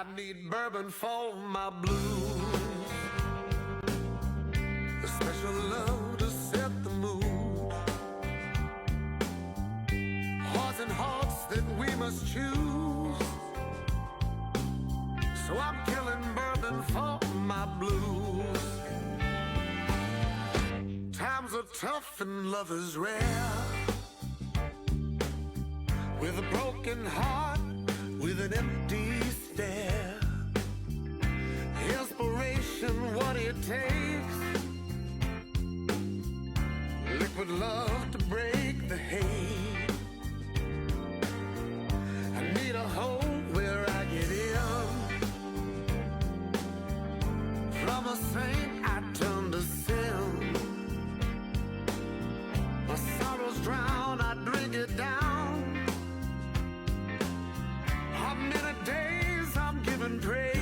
I need bourbon for my blues, a special love to set the mood, hearts and hearts that we must choose. So I'm killing bourbon for my blues. Times are tough and love is rare, with a broken heart, with an empty stare. Inspiration, what it takes. Liquid love to break the hate. I need a home where I get in. From a saint I turn to sin. My sorrows drown, I drink it down. How many days I'm giving praise.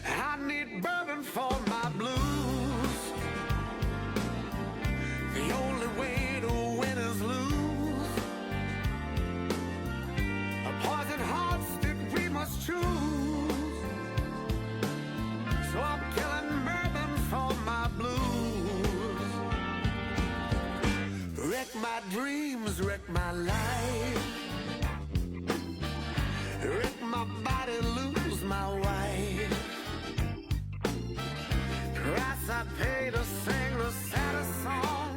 I need bourbon for my blues. The only way to win is lose. A poison hearts that we must choose. So I'm killing bourbon for my blues. Wreck my dreams, wreck my life. Wreck my body, lose my wife. Price I pay to sing the saddest song.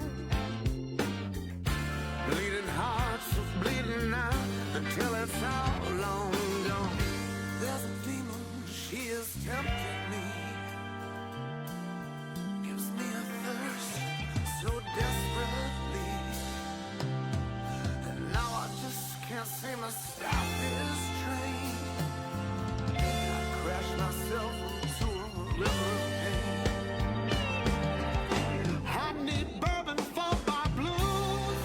Bleeding hearts are bleeding out until it's all long gone. There's a demon, she is tempting me. Gives me a thirst so desperately. And now I just can't seem to stop this train. I crash myself into a river of pain. I need bourbon for my blues,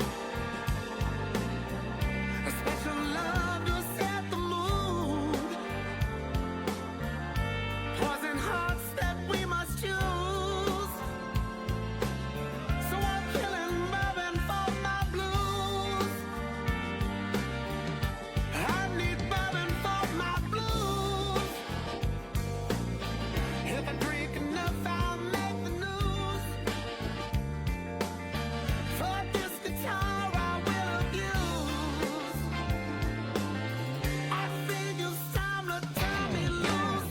a special love to set the mood, poison hearts that we must choose. So I'm killing bourbon for my blues. I need bourbon for my blues. If I drink enough, I'll make the news. For this guitar I will abuse. I think it's time to turn me loose.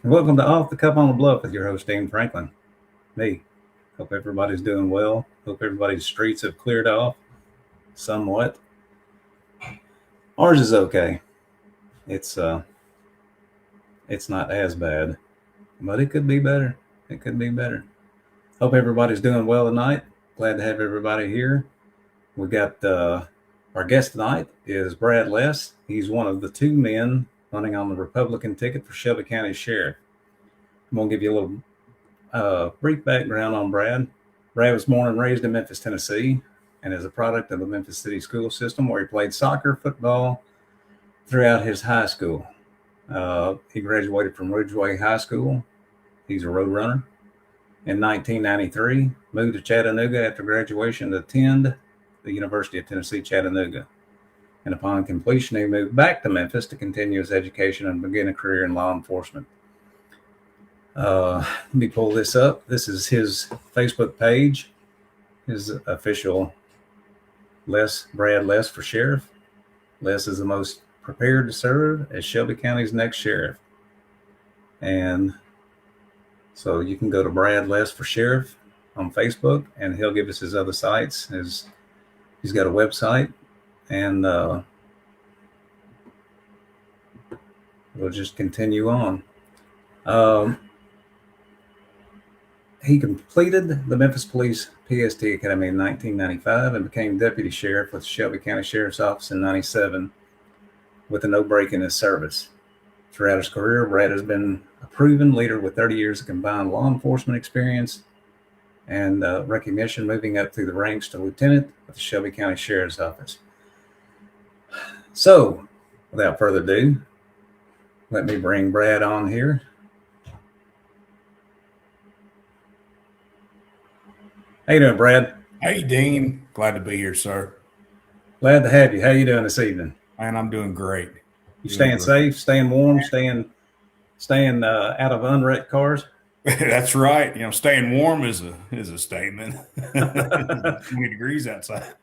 Welcome to Off the Cup on the Bluff with your host, Dean Franklin. Me. Hope everybody's doing well. Hope everybody's streets have cleared off. somewhat. Ours is okay. It's not as bad, but it could be better. It could be better. Hope everybody's doing well tonight. Glad to have everybody here. We got our guest tonight is Brad Less. He's one of the two men running on the Republican ticket for Shelby County Sheriff. I'm going to give you a little brief background on Brad. Brad was born and raised in Memphis, Tennessee, and is a product of the Memphis City school system where he played soccer, football throughout his high school. He graduated from Ridgeway High School. He's a road runner. In 1993, moved to Chattanooga after graduation to attend the University of Tennessee, Chattanooga. And upon completion, he moved back to Memphis to continue his education and begin a career in law enforcement. Let me pull this up. This is his Facebook page, his official Brad Less for Sheriff. Les is the most prepared to serve as Shelby County's next sheriff. And so you can go to Brad Less for Sheriff on Facebook, and he'll give us his other sites. He's got a website, and we'll just continue on. He completed the Memphis Police PST Academy in 1995 and became deputy sheriff with the Shelby County Sheriff's Office in 97 with a no break in his service. Throughout his career, Brad has been a proven leader with 30 years of combined law enforcement experience and recognition, moving up through the ranks to lieutenant with the Shelby County Sheriff's Office. So, without further ado, let me bring Brad on here. How you doing, Brad? Hey, Dean. Glad to be here, sir. Glad to have you. How you doing this evening? Man, I'm doing great. You staying safe, staying warm, staying out of unwrecked cars? That's right. Staying warm is a statement. 20 degrees outside.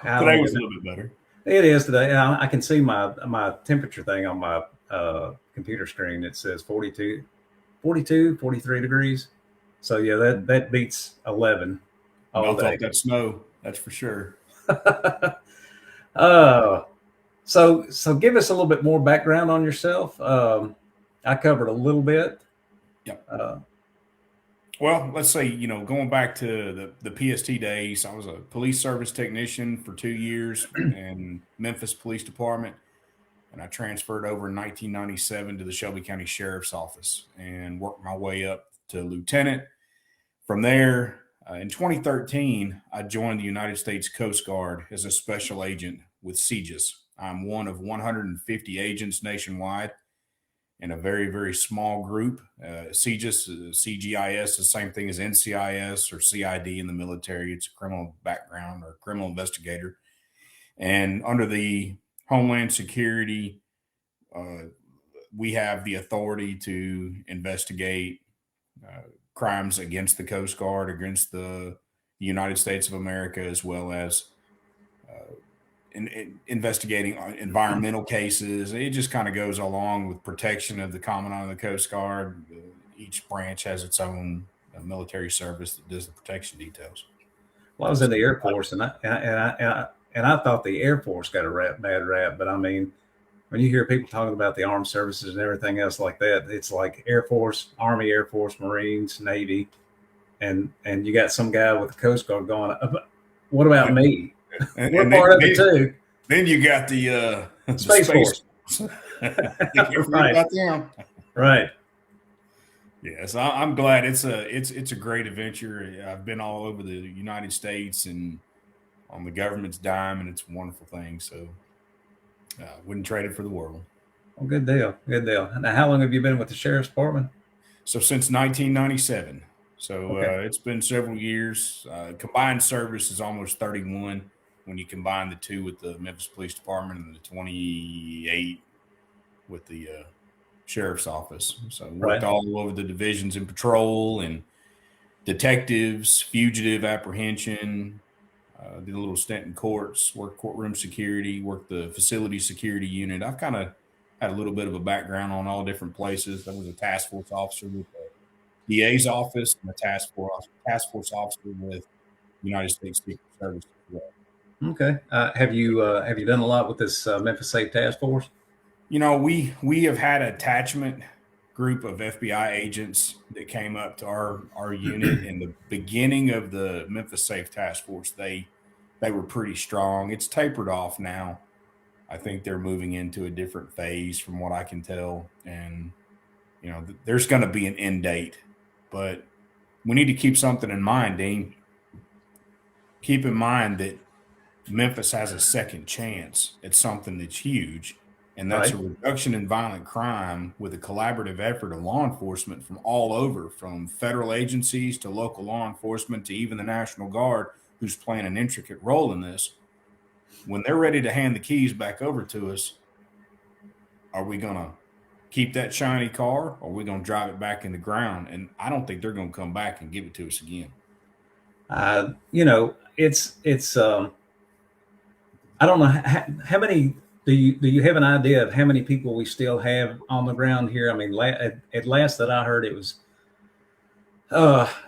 Today was a little bit better. It is today. I can see my temperature thing on my computer screen. It says 42, 43 degrees. So yeah, that beats 11 all day. That snow, that's for sure. So give us a little bit more background on yourself. I covered a little bit. Yeah. Well, let's say, going back to the PST days, I was a police service technician for 2 years in Memphis Police Department. And I transferred over in 1997 to the Shelby County Sheriff's Office and worked my way up to lieutenant. From there, in 2013, I joined the United States Coast Guard as a special agent with CGIS. I'm one of 150 agents nationwide in a very, very small group. CGIS, CGIS, the same thing as NCIS or CID in the military. It's a criminal background or criminal investigator. And under the Homeland Security, we have the authority to investigate crimes against the Coast Guard, against the United States of America, as well as investigating environmental cases. It just kind of goes along with protection of the Commandant of the Coast Guard. Each branch has its own military service that does the protection details. Well, I was in the Air Force, and I thought the Air Force got a bad rap, but I mean, when you hear people talking about the armed services and everything else like that, it's like Air Force, Army, Air Force, Marines, Navy, and you got some guy with the Coast Guard going, what about me? We're part of it too. Then you got the Space Force. Right. Right. Yes, I'm glad it's a great adventure. I've been all over the United States and on the government's dime, and it's a wonderful thing. So wouldn't trade it for the world. Well, good deal. Good deal. Now, how long have you been with the Sheriff's Department? So since 1997. So Okay. it's been several years. Combined service is almost 31 when you combine the two with the Memphis Police Department and the 28 with the Sheriff's Office. So worked all over the divisions in patrol and detectives, fugitive apprehension, did a little stint in courts, worked courtroom security, worked the facility security unit. I've kind of had a little bit of a background on all different places. I was a task force officer with the DA's office and a task force officer with United States Secret Service as well. Okay. Have you done a lot with this Memphis Safe Task Force? We have had an attachment group of FBI agents that came up to our unit in the beginning of the Memphis Safe Task Force. They were pretty strong. It's tapered off now. I think they're moving into a different phase from what I can tell. And, there's going to be an end date. But we need to keep something in mind, Dean. Keep in mind that Memphis has a second chance at something that's huge. And that's Right. a reduction in violent crime with a collaborative effort of law enforcement from all over, from federal agencies to local law enforcement to even the National Guard, who's playing an intricate role in this. When they're ready to hand the keys back over to us, are we going to keep that shiny car or are we going to drive it back in the ground? And I don't think they're going to come back and give it to us again. It's I don't know how many. Do you have an idea of how many people we still have on the ground here? I mean, at last that I heard, it was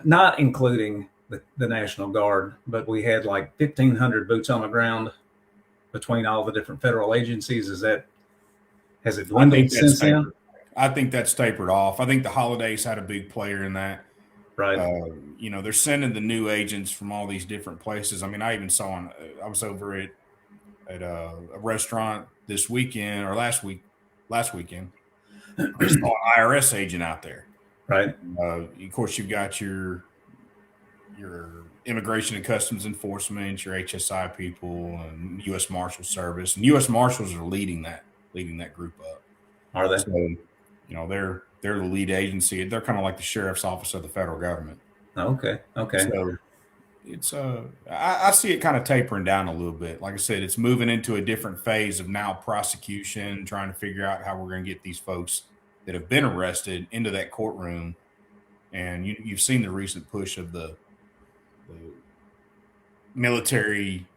not including the National Guard, but we had like 1,500 boots on the ground between all the different federal agencies. Has it dwindled since then? I think that's tapered off. I think the holidays had a big player in that. Right. They're sending the new agents from all these different places. I mean, I even saw I was over at a restaurant this weekend or last weekend. I saw an IRS agent out there. Right. Of course, you've got your Immigration and Customs Enforcement, your HSI people, and U.S. Marshal Service. And U.S. Marshals are leading that group up. Are they? So, they're the lead agency. They're kind of like the sheriff's office of the federal government. Okay. So it's I see it kind of tapering down a little bit. Like I said, it's moving into a different phase of now prosecution, trying to figure out how we're going to get these folks that have been arrested into that courtroom. And you've seen the recent push of the military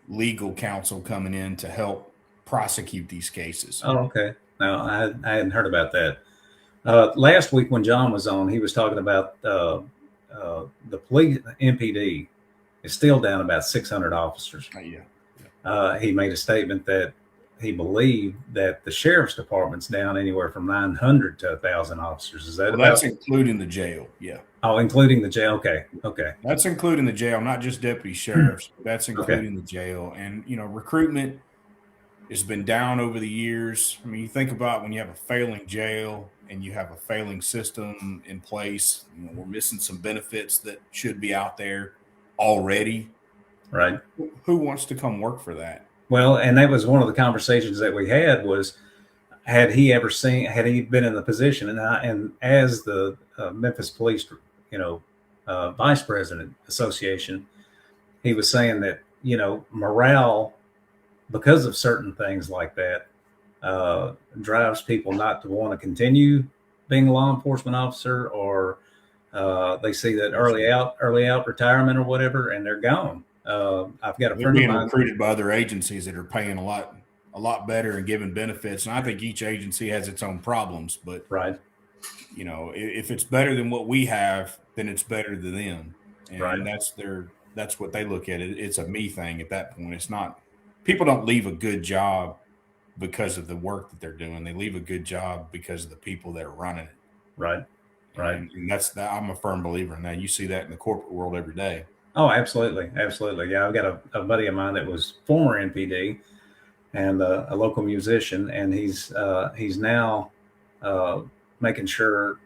legal counsel coming in to help prosecute these cases. Oh, okay. No, I hadn't heard about that. Last week when John was on, he was talking about the police MPD is still down about 600 officers. Yeah. He made a statement that he believed that the sheriff's department's down anywhere from 900 to 1,000 officers. Is that that's including the jail? Yeah. Oh, including the jail. Okay. That's including the jail, not just deputy sheriffs. That's including the jail. And recruitment has been down over the years. I mean, you think about when you have a failing jail and you have a failing system in place. We're missing some benefits that should be out there already. Right. Who wants to come work for that? Well, and that was one of the conversations that we had was, had he been in the position, and as the Memphis Police, Vice President Association, he was saying that, morale, because of certain things like that, drives people not to want to continue being a law enforcement officer, or they see that early out retirement or whatever, and they're gone. I've got a friend of mine recruited by other agencies that are paying a lot better and giving benefits. And I think each agency has its own problems, but right. If it's better than what we have, then it's better than them. And right. That's what they look at it. It's a me thing at that point. It's not, people don't leave a good job because of the work that they're doing. They leave a good job because of the people that are running it. Right. And I'm a firm believer in that. You see that in the corporate world every day. Oh, absolutely. Yeah, I've got a buddy of mine that was former NPD and a local musician, and he's now making sure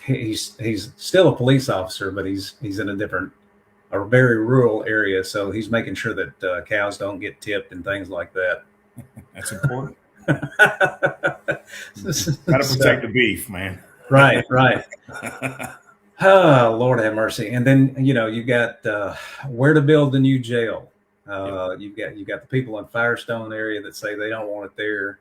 he's still a police officer, but he's in a very rural area, so he's making sure that cows don't get tipped and things like that. That's important. Got to protect the beef, man. Right. Oh, Lord have mercy. And then, you've got where to build the new jail. You've got the people in Firestone area that say they don't want it there.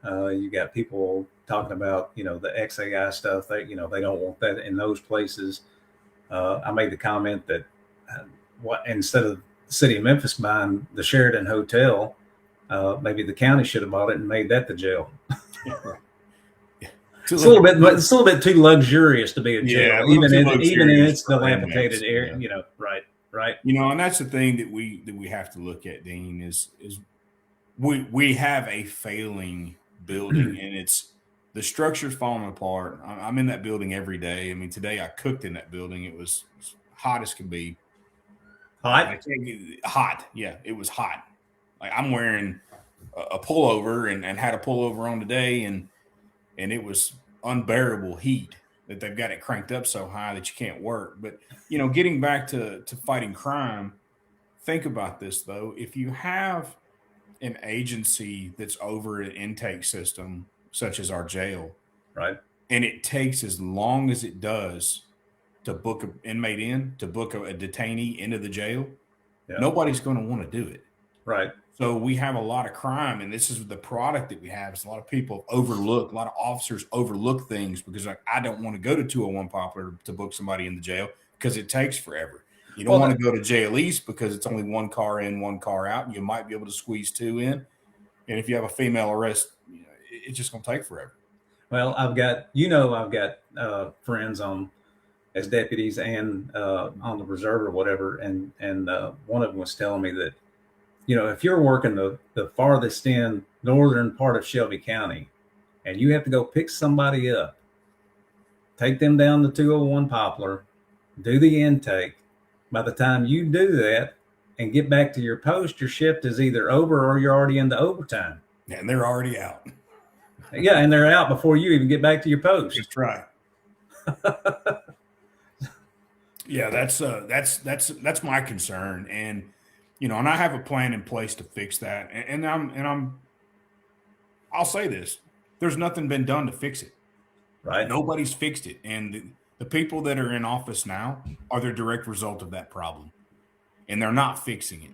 You got people talking about, the XAI stuff. They don't want that in those places. I made the comment that instead of the city of Memphis buying the Sheraton Hotel, maybe the county should have bought it and made that the jail. It's a little bit too luxurious to be a jail, even in its dilapidated area. Right. Right. And that's the thing that we have to look at, Dean, is we have a failing building, and it's the structure's falling apart. I'm in that building every day. I mean, today I cooked in that building. It was hot as can be. Hot. Hot. Yeah, it was hot. Like I'm wearing a pullover and had a pullover on today, and it was unbearable heat that they've got it cranked up so high that you can't work. But getting back to fighting crime, think about this though. If you have an agency that's over an intake system such as our jail, right, and it takes as long as it does to book an inmate in, to book a detainee into the jail, nobody's going to want to do it. Right. So we have a lot of crime, and this is the product that we have. Is a lot of people overlook, a lot of officers overlook things because I don't want to go to 201 Poplar to book somebody in the jail because it takes forever. You don't want to go to Jail East because it's only one car in, one car out, and you might be able to squeeze two in. And if you have a female arrest, it's just going to take forever. Well, I've got friends on as deputies and on the reserve or whatever, and one of them was telling me that if you're working the farthest in northern part of Shelby County, and you have to go pick somebody up, take them down to 201 Poplar, do the intake. By the time you do that and get back to your post, your shift is either over or you're already into overtime. And they're already out. Yeah, and they're out before you even get back to your post. That's right. Yeah, that's my concern, and and I have a plan in place to fix that. And I'll say this: there's nothing been done to fix it. Right. Nobody's fixed it, and the people that are in office now are the direct result of that problem, and they're not fixing it.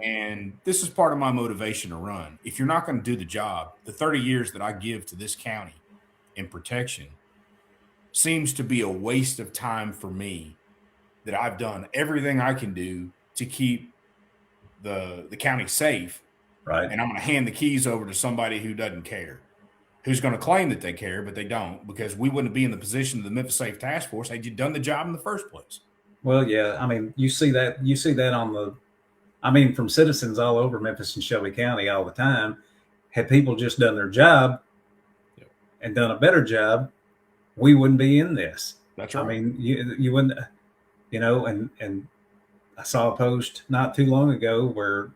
And this is part of my motivation to run. If you're not going to do the job, the 30 years that I give to this county in protection seems to be a waste of time for me, that I've done everything I can do to keep the county safe. Right. And I'm going to hand the keys over to somebody who doesn't care, who's going to claim that they care, but they don't, because we wouldn't be in the position of the Memphis Safe Task Force had you done the job in the first place. Well, yeah. I mean, you see that from citizens all over Memphis and Shelby County all the time. Had people just done their job and done a better job, we wouldn't be in this. That's right. I mean, you wouldn't, and I saw a post not too long ago where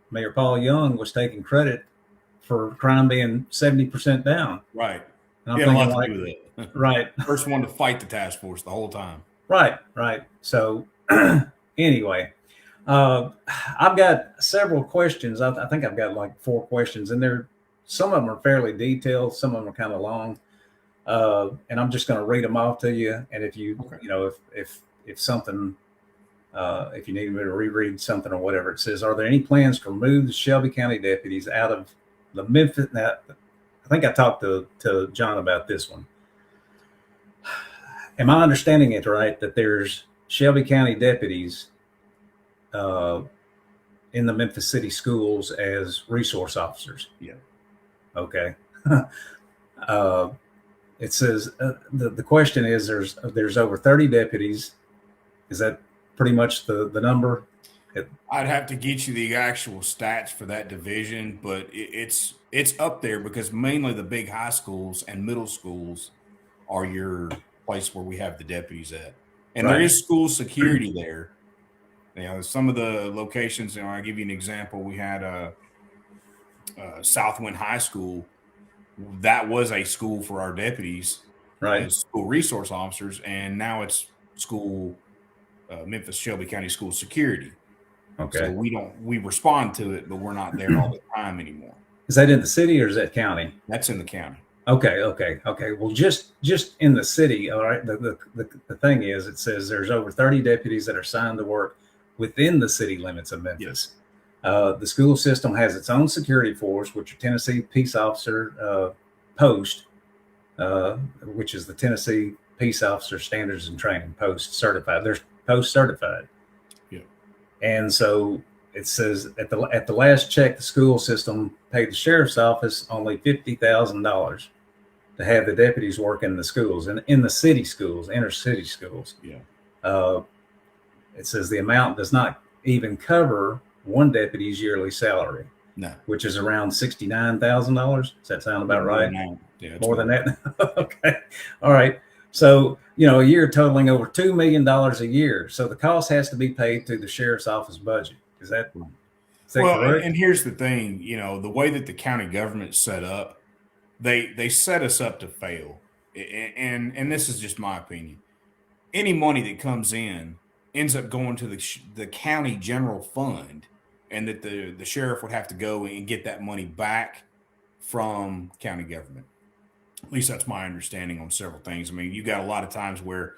Mayor Paul Young was taking credit for crime being 70% down. Right. And I'm thinking, like, to do with it. Right. First one to fight the task force the whole time. Right. So anyway, I've got several questions. I think I've got like 4 questions, and some of them are fairly detailed. Some of them are kind of long. And I'm just going to read them off to you. And if you, if something, if you need me to reread something or whatever, it says, are there any plans to remove the Shelby County deputies out of the Memphis? Now, I think I talked to John about this one. Am I understanding it right that there's Shelby County deputies in the Memphis City schools as resource officers? Yeah. Okay. It says the question is there's over 30 deputies. Is that pretty much the number? I'd have to get you the actual stats for that division, but it's up there because mainly the big high schools and middle schools are your place where we have the deputies at. And There is school security there. Some of the locations, I'll give you an example. We had Southwind High School. That was a school for our deputies, right? As school resource officers, and now it's school Memphis Shelby County School Security. Okay. So we respond to it, but we're not there all the time anymore. Is that in the city or is that county? That's in the county. Okay. Well, just in the city, all right. The thing is, it says there's over 30 deputies that are assigned to work within the city limits of Memphis. Yes. The school system has its own security force, which are Tennessee Peace Officer Post, which is the Tennessee Peace Officer Standards and Training Post certified. They're post certified. Yeah. And so it says at the last check, the school system paid the sheriff's office only $50,000 to have the deputies work in the schools and in the city schools, inner city schools. Yeah. it says the amount does not even cover one deputy's yearly salary, No. which is around $69,000. Does that sound about right? Yeah, More than that? Okay. All right. So, a year totaling over $2 million a year. So the cost has to be paid through the sheriff's office budget. Is that correct? And here's the thing, the way that the county government's set up, they set us up to fail. And this is just my opinion. Any money that comes in ends up going to the county general fund, and that the sheriff would have to go and get that money back from county government. At least that's my understanding on several things. I mean, you got a lot of times where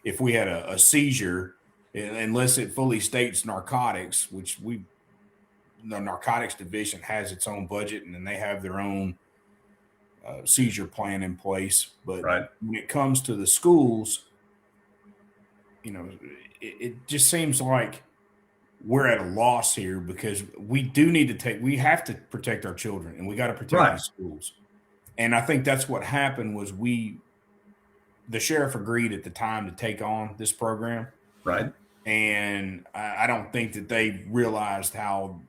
if we had a seizure, unless it fully states narcotics, which the narcotics division has its own budget, and then they have their own seizure plan in place. But when it comes to the schools, it just seems like we're at a loss here, because we have to protect our children, and we got to protect the schools. And I think that's what happened was the sheriff agreed at the time to take on this program. Right. And I don't think that they realized how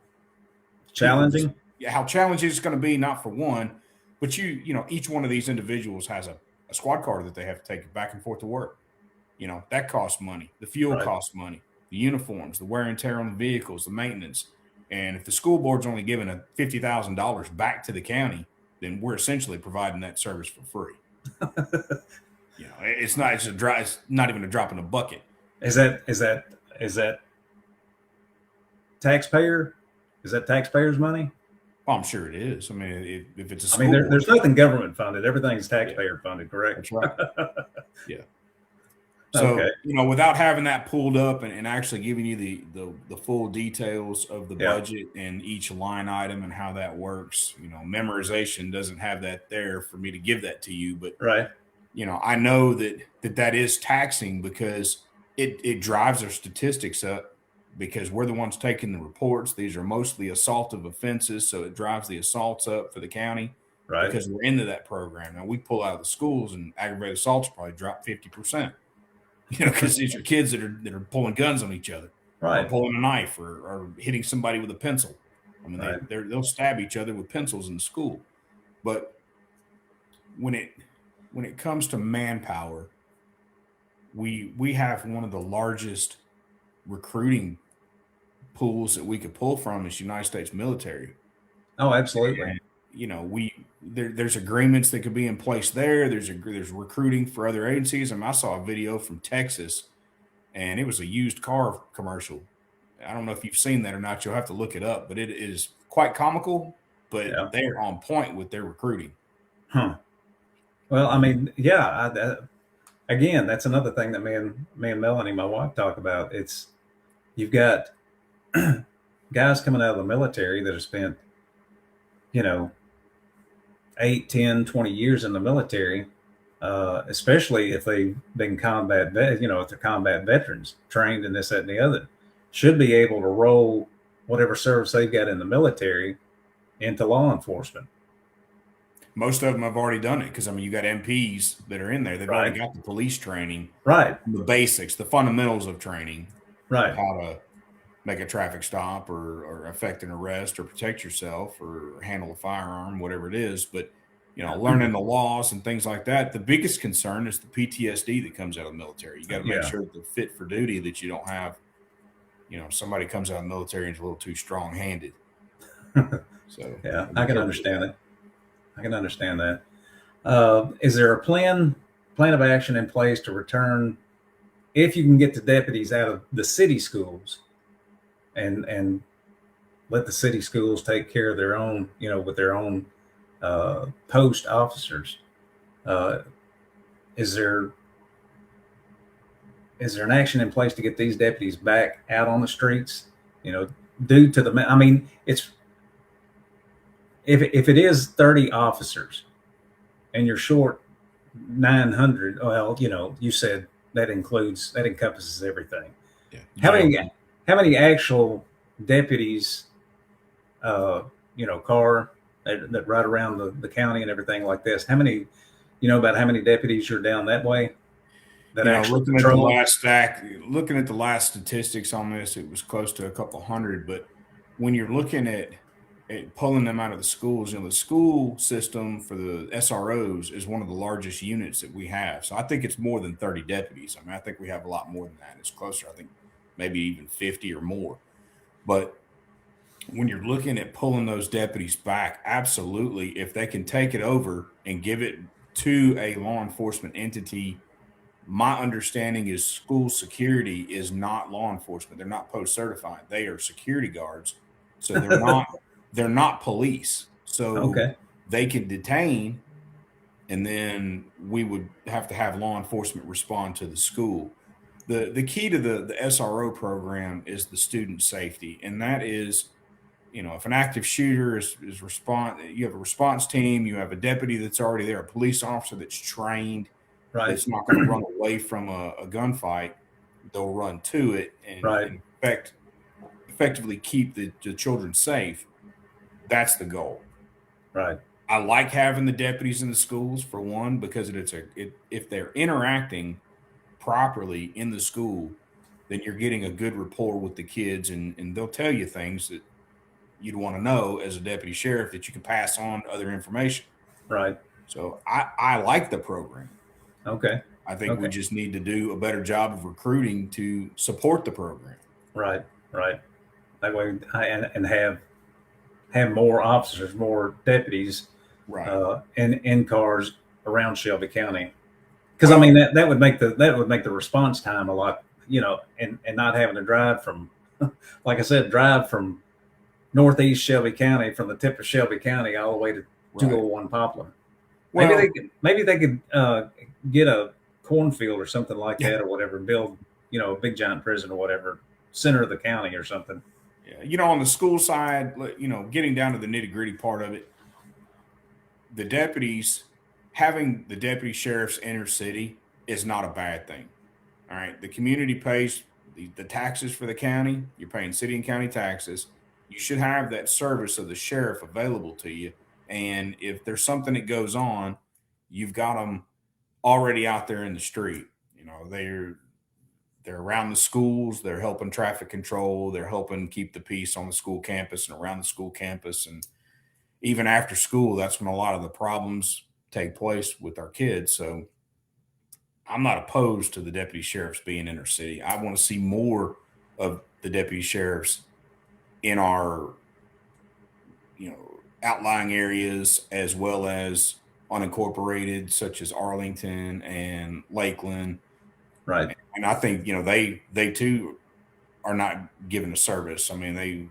challenging it's going to be, not for one, but each one of these individuals has a squad car that they have to take back and forth to work. That costs money. The fuel costs money, the uniforms, the wear and tear on the vehicles, the maintenance. And if the school board's only giving $50,000 back to the county, then we're essentially providing that service for free. It's not even a drop in a bucket. Is that taxpayer? Is that taxpayers' money? Oh, I'm sure it is. I mean, if it's a school, there's nothing government funded. Everything's taxpayer funded, correct? That's right. Yeah. So, without having that pulled up and actually giving you the full details of the budget and each line item and how that works, memorization doesn't have that there for me to give that to you. But, I know that is taxing, because it drives our statistics up, because we're the ones taking the reports. These are mostly assaultive offenses, so it drives the assaults up for the county, because we're into that program. Now, we pull out of the schools, and aggravated assaults probably drop 50%. Because these are kids that are pulling guns on each other, or pulling a knife, or hitting somebody with a pencil. I mean, they'll stab each other with pencils in school. But when it comes to manpower, we have one of the largest recruiting pools that we could pull from is United States military. Oh, absolutely. And, there's agreements that could be in place there. There's recruiting for other agencies. I saw a video from Texas, and it was a used car commercial. I don't know if you've seen that or not. You'll have to look it up, but it is quite comical, but they're on point with their recruiting. Huh. Well, I mean, again, that's another thing that me and Melanie, my wife, talk about. You've got guys coming out of the military that have spent, 8, 10, 20 years in the military, especially if they've been if they're combat veterans, trained in this, that, and the other, should be able to roll whatever service they've got in the military into law enforcement. Most of them have already done it, because, you got MPs that are in there. They've already got the police training, the basics, the fundamentals of training, how to make a traffic stop or effect an arrest or protect yourself or handle a firearm, whatever it is. But, learning the laws and things like that. The biggest concern is the PTSD that comes out of the military. You got to make sure that they're fit for duty, that you don't have, somebody comes out of the military and is a little too strong-handed. So I can understand it. I can understand that. Is there a plan of action in place to return, if you can get the deputies out of the city schools, and let the city schools take care of their own, with their own post officers? Is there an action in place to get these deputies back out on the streets? Due to it's, if it is 30 officers and you're short 900, well, you said that encompasses everything. Yeah. How many actual deputies, car that ride around the county and everything like this? How many, about how many deputies are down that way? that You know, actually looking at the patrol them? last statistics on this, it was close to a couple hundred. But when you're looking at pulling them out of the schools, the school system for the SROs is one of the largest units that we have. So I think it's more than 30 deputies. I mean, I think we have a lot more than that. It's closer, I think, maybe even 50 or more. But when you're looking at pulling those deputies back, absolutely, if they can take it over and give it to a law enforcement entity. My understanding is school security is not law enforcement. They're not post certified. They are security guards. So they're not police. So Okay. they can detain, and then we would have to have law enforcement respond to the school. The key to the SRO program is the student safety, and that is, if an active shooter is respond, you have a response team, you have a deputy that's already there, a police officer that's trained, Right. that's not going to run away from a gunfight. They'll run to it Right. and effectively keep the children safe. That's the goal. Right. I like having the deputies in the schools, for one, because if they're interacting properly in the school, then you're getting a good rapport with the kids, and they'll tell you things that you'd want to know as a deputy sheriff that you can pass on other information. Right. So I like the program. Okay. I think we Okay. just need to do a better job of recruiting to support the program. Right. Right. That way, and have more officers, more deputies, Right. in cars around Shelby County. Because I mean that would make the response time a lot, and not having to drive from, like I said, drive from northeast Shelby County, from the tip of Shelby County all the way to Right. 201 Poplar. Well, Maybe they could get a cornfield or something like that, or whatever, build a big giant prison or whatever, center of the county or something. yeah, on the school side, getting down to the nitty gritty part of it, having the deputy sheriffs enter city is not a bad thing. All right. The community pays the taxes for the county. You're paying city and county taxes. You should have that service of the sheriff available to you. And if there's something that goes on, you've got them already out there in the street. They're around the schools. They're helping traffic control. They're helping keep the peace on the school campus and around the school campus. And even after school, that's when a lot of the problems take place with our kids. So I'm not opposed to the deputy sheriffs being inner city. I want to see more of the deputy sheriffs in our, outlying areas, as well as unincorporated, such as Arlington and Lakeland. Right. And I think, they too are not given a service. I mean,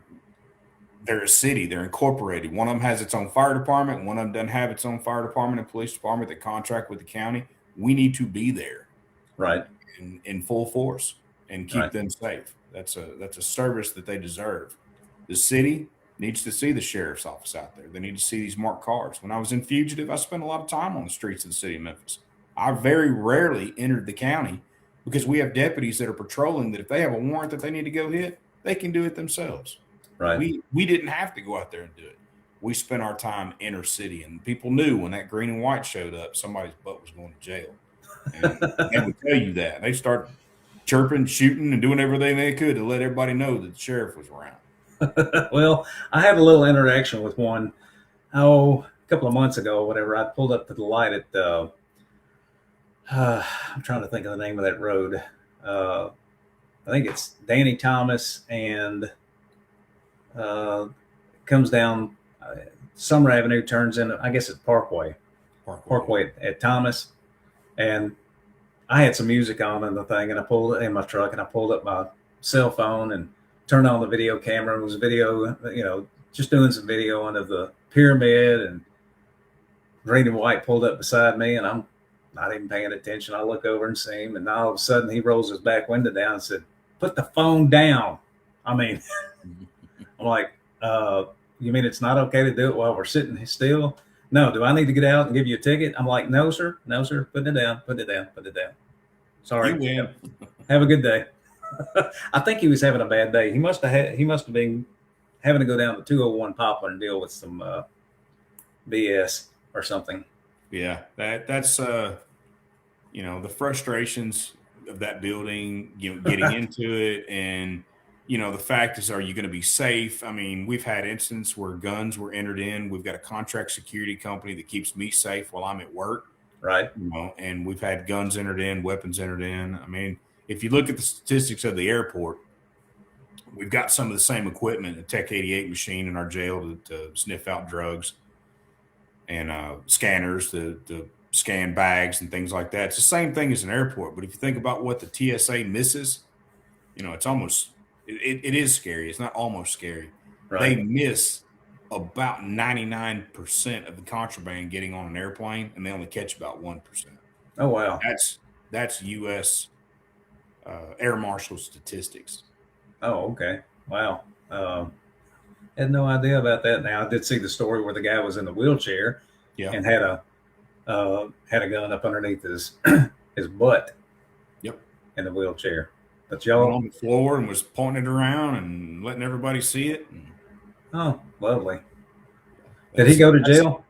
they're a city, they're incorporated. One of them has its own fire department. One of them doesn't have its own fire department and police department that contract with the county. We need to be there, Right. in full force, and keep Right. them safe. That's a service that they deserve. The city needs to see the sheriff's office out there. They need to see these marked cars. When I was in Fugitive, I spent a lot of time on the streets of the city of Memphis. I very rarely entered the county because we have deputies that are patrolling that if they have a warrant that they need to go hit, they can do it themselves. Right. We didn't have to go out there and do it. We spent our time inner city, and people knew when that green and white showed up, somebody's butt was going to jail. And they would tell you that. They start chirping, shooting, and doing everything they could to let everybody know that the sheriff was around. Well, I had a little interaction with one, a couple of months ago, whatever. I pulled up to the light at I'm trying to think of the name of that road. I think it's Danny Thomas, and comes down Summer Avenue, turns in, I guess it's Parkway at Thomas. And I had some music on in the thing, and I pulled it in my truck, and I pulled up my cell phone and turned on the video camera. And it was video, just doing some video of the pyramid, and green and white pulled up beside me, and I'm not even paying attention. I look over and see him, and all of a sudden he rolls his back window down and said, "Put the phone down." I mean, I'm like, you mean it's not okay to do it while we're sitting still? No, do I need to get out and give you a ticket? I'm like, no, sir. Put it down. Sorry. You win. Have a good day. I think he was having a bad day. He must have been having to go down to 201 Poplar and deal with some BS or something. Yeah, that's the frustrations of that building, getting into it, and the fact is, are you going to be safe? I mean, we've had instances where guns were entered in. We've got a contract security company that keeps me safe while I'm at work, Right. and we've had guns entered in, weapons entered in. I mean, if you look at the statistics of the airport, we've got some of the same equipment, a Tech 88 machine in our jail to sniff out drugs, and scanners to scan bags and things like that. It's the same thing as an airport. But if you think about what the TSA misses, it's almost it is scary. It's not almost scary. They Right. miss about 99% of the contraband getting on an airplane, and they only catch about 1%. Oh, wow. That's U.S. Air Marshal statistics. Oh, okay. Wow. Had no idea about that. Now, I did see the story where the guy was in the wheelchair Yeah. and had a gun up underneath his his butt. Yep. In the wheelchair. But Went y'all, on the floor and was pointing it around and letting everybody see it. oh, lovely. Did he go to jail?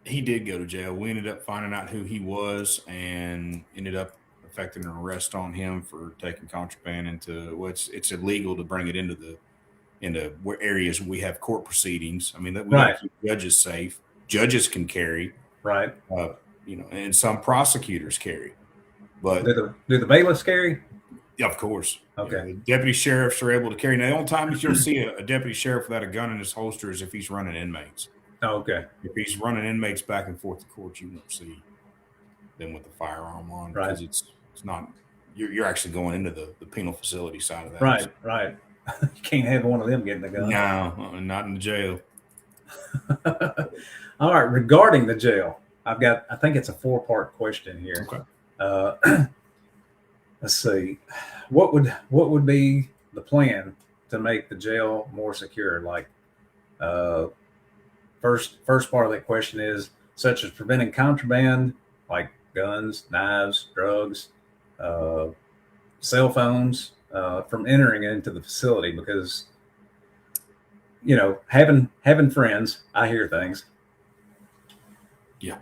He did go to jail. We ended up finding out who he was and ended up effecting an arrest on him for taking contraband into it's illegal to bring it into where areas we have court proceedings. I mean, that we got to keep judges safe. Judges can carry, Right. And some prosecutors carry. But do the bailiffs carry? Yeah, of course. Okay. The deputy sheriffs are able to carry. Now, the only time you'll see a deputy sheriff without a gun in his holster is if he's running inmates. Oh, okay. If he's running inmates back and forth to court, you won't see them with the firearm on because it's not. You're actually going into the penal facility side of that. Right. Right. You can't have one of them getting the gun. No, not in the jail. All right. Regarding the jail, I think it's a 4-part question here. Okay. Let's see. What would be the plan to make the jail more secure? Like, first part of that question is such as preventing contraband, like guns, knives, drugs, cell phones, from entering into the facility, because having friends, I hear things. Yeah.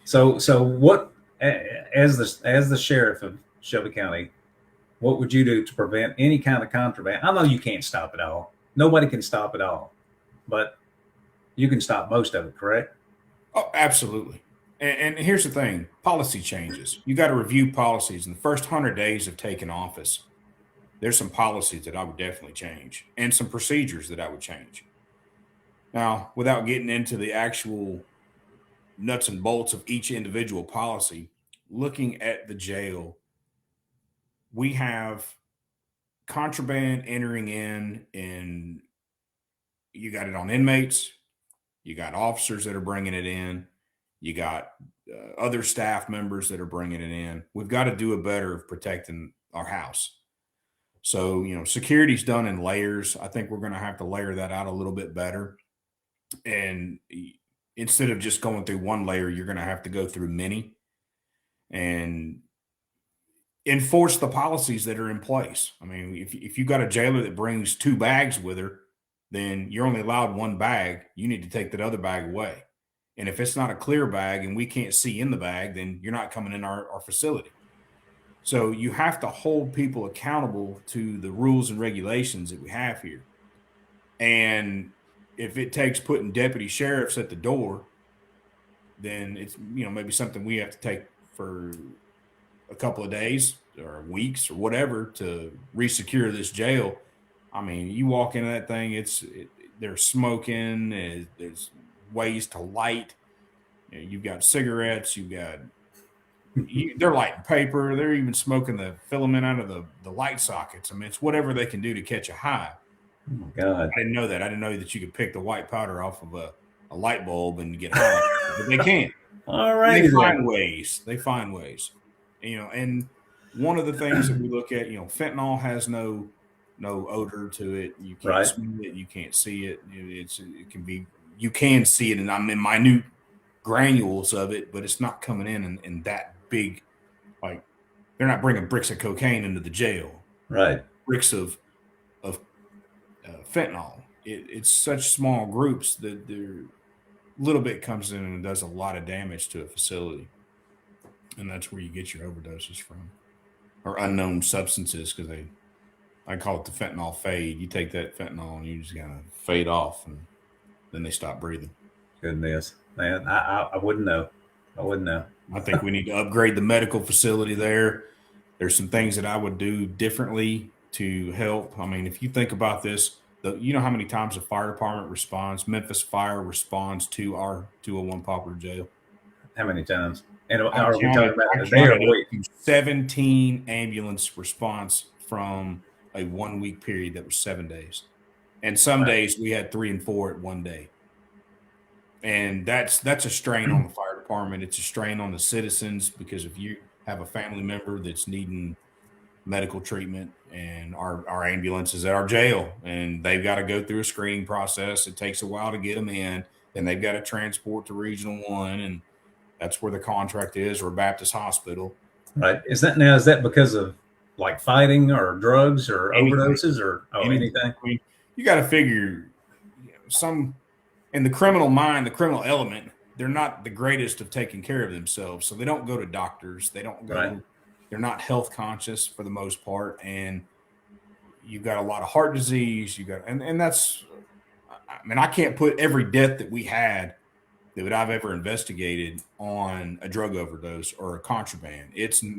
So what, as the sheriff of Shelby County, what would you do to prevent any kind of contraband? I know you can't stop it all. Nobody can stop it all, but you can stop most of it, correct? Oh, absolutely. And here's the thing: policy changes. You got to review policies. In the first 100 days of taking office, there's some policies that I would definitely change and some procedures that I would change. Now, without getting into the actual nuts and bolts of each individual policy, looking at the jail, we have contraband entering in, and you got it on inmates, you got officers that are bringing it in, you got other staff members that are bringing it in. We've got to do a better of protecting our house. So, security's done in layers. I think we're going to have to layer that out a little bit better. And instead of just going through one layer, you're going to have to go through many and enforce the policies that are in place. I mean, if you got a jailer that brings 2 bags with her, then you're only allowed 1 bag. You need to take that other bag away. And if it's not a clear bag and we can't see in the bag, then you're not coming in our facility. So you have to hold people accountable to the rules and regulations that we have here. And if it takes putting deputy sheriffs at the door, then it's, maybe something we have to take for a couple of days or weeks or whatever to resecure this jail. I mean, you walk into that thing, there's smoking, there's ways to light. You've got cigarettes, they're lighting paper, they're even smoking the filament out of the light sockets. I mean, it's whatever they can do to catch a high. Oh my God. I didn't know that. I didn't know that you could pick the white powder off of a light bulb and get high. But they can. All right. They find ways. And one of the things that we look at, fentanyl has no odor to it. You can't smell it. You can't see it. You can see it, and I'm in minute granules of it, but it's not coming in that big. Like, they're not bringing bricks of cocaine into the jail. Right. Bricks of fentanyl. It's such small groups that a little bit comes in and does a lot of damage to a facility. And that's where you get your overdoses from, or unknown substances, because I call it the fentanyl fade. You take that fentanyl and you just kind of fade off, and then they stop breathing. Goodness, man, I wouldn't know. I wouldn't know. I think we need to upgrade the medical facility there. There's some things that I would do differently to help. I mean, if you think about this, you know how many times the fire department responds, Memphis Fire responds to our 201 Poplar Jail? How many times? And I are we talking about a day or a week? 17 ambulance response from a 1 week period that was 7 days. And some days we had 3 and 4 at one day. And that's a strain on the fire department. It's a strain on the citizens, because if you have a family member that's needing medical treatment, and our ambulance is at our jail, and they've got to go through a screening process. It takes a while to get them in. Then they've got to transport to Regional 1, and that's where the contract is, or Baptist Hospital. Right. Is that because of like fighting or drugs or Anything. overdoses or anything? I mean, you got to figure, some in the criminal mind, the criminal element, they're not the greatest of taking care of themselves. So they don't go to doctors. They don't go. Right. They're not health conscious for the most part. And you've got a lot of heart disease. And that's, I mean, I can't put every death that we had that I've ever investigated on a drug overdose or a contraband.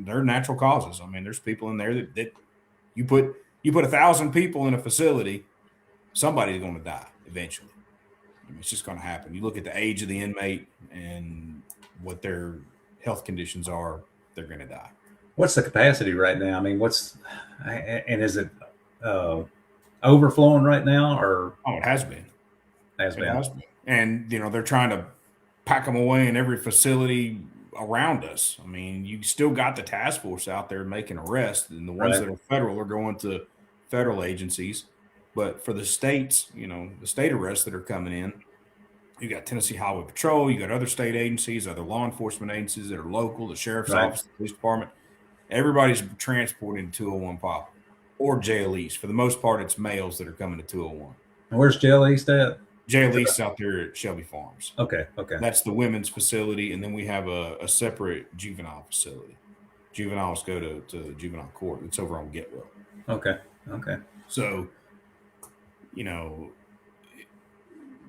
They're natural causes. I mean, there's people in there that you put 1,000 people in a facility, somebody's going to die eventually. I mean, it's just going to happen. You look at the age of the inmate and what their health conditions are, they're going to die. What's the capacity right now? I mean, is it overflowing right now, or? Oh, it has been. Has been. And, they're trying to pack them away in every facility around us. I mean, you still got the task force out there making arrests, and the ones that are federal are going to federal agencies. But for the states, the state arrests that are coming in, you got Tennessee Highway Patrol, you got other state agencies, other law enforcement agencies that are local, the sheriff's office, the police department. Everybody's transporting to 201 Pop or Jail East. For the most part, it's males that are coming to 201. And where's Jail East at? Jail East out there at Shelby Farms. Okay. That's the women's facility, and then we have a separate juvenile facility. Juveniles go to juvenile court. It's over on Getwell. Okay. So,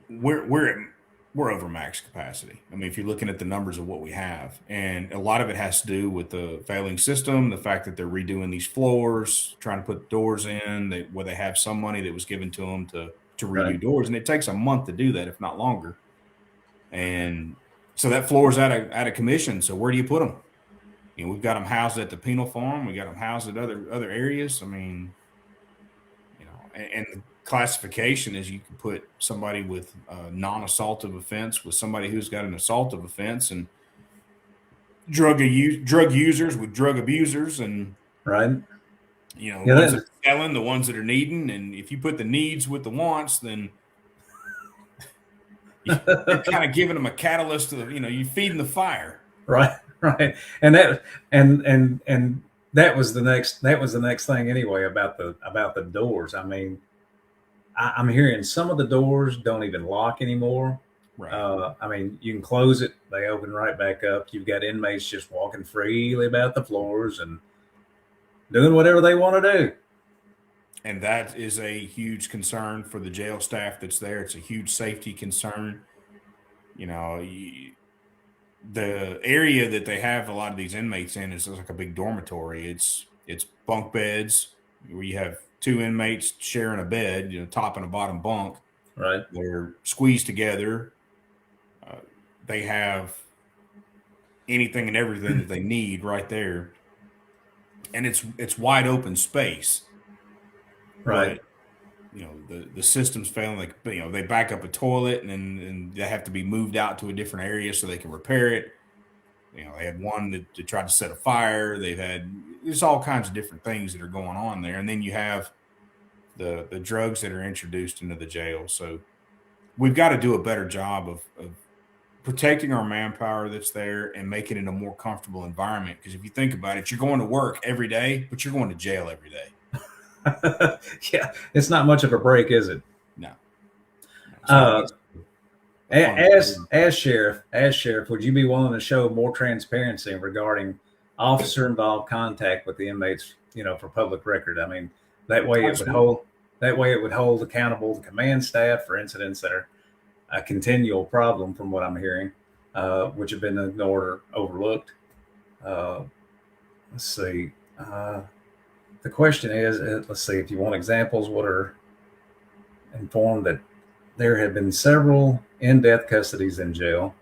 we're over max capacity. I mean, if you're looking at the numbers of what we have, and a lot of it has to do with the failing system, the fact that they're redoing these floors, trying to put doors in, where they have some money that was given to them to redo doors, and it takes a month to do that, if not longer. And so that floor is out of commission. So where do you put them? We've got them housed at the penal farm. We got them housed at other areas. I mean, and the classification is you can put somebody with a non-assaultive offense with somebody who's got an assaultive offense, and drug users with drug abusers, and right. The ones that are selling, the ones that are needing. And if you put the needs with the wants, then you're kind of giving them a catalyst to, you're feeding the fire. Right. And that was the next thing anyway about the doors. I mean, I'm hearing some of the doors don't even lock anymore. Right. I mean, you can close it, they open right back up. You've got inmates just walking freely about the floors and doing whatever they want to do. And that is a huge concern for the jail staff that's there. It's a huge safety concern. The area that they have a lot of these inmates in is like a big dormitory. It's bunk beds where you have 2 inmates sharing a bed, top and a bottom bunk. Right. They're squeezed together. They have anything and everything that they need right there. And it's wide open space. Right. But, the system's failing. Like, they back up a toilet and they have to be moved out to a different area so they can repair it. They had one that tried to set a fire. There's all kinds of different things that are going on there. And then you have the drugs that are introduced into the jail. So we've got to do a better job of protecting our manpower that's there and making it a more comfortable environment. Because if you think about it, you're going to work every day, but you're going to jail every day. Yeah, it's not much of a break, is it? No. As sheriff, would you be willing to show more transparency regarding officer involved contact with the inmates? For public record. I mean, that way it would hold accountable the command staff for incidents that are a continual problem, from what I'm hearing, which have been ignored or overlooked. Let's see. The question is, let's see, if you want examples, what are informed that there have been several in-depth custodies in jail.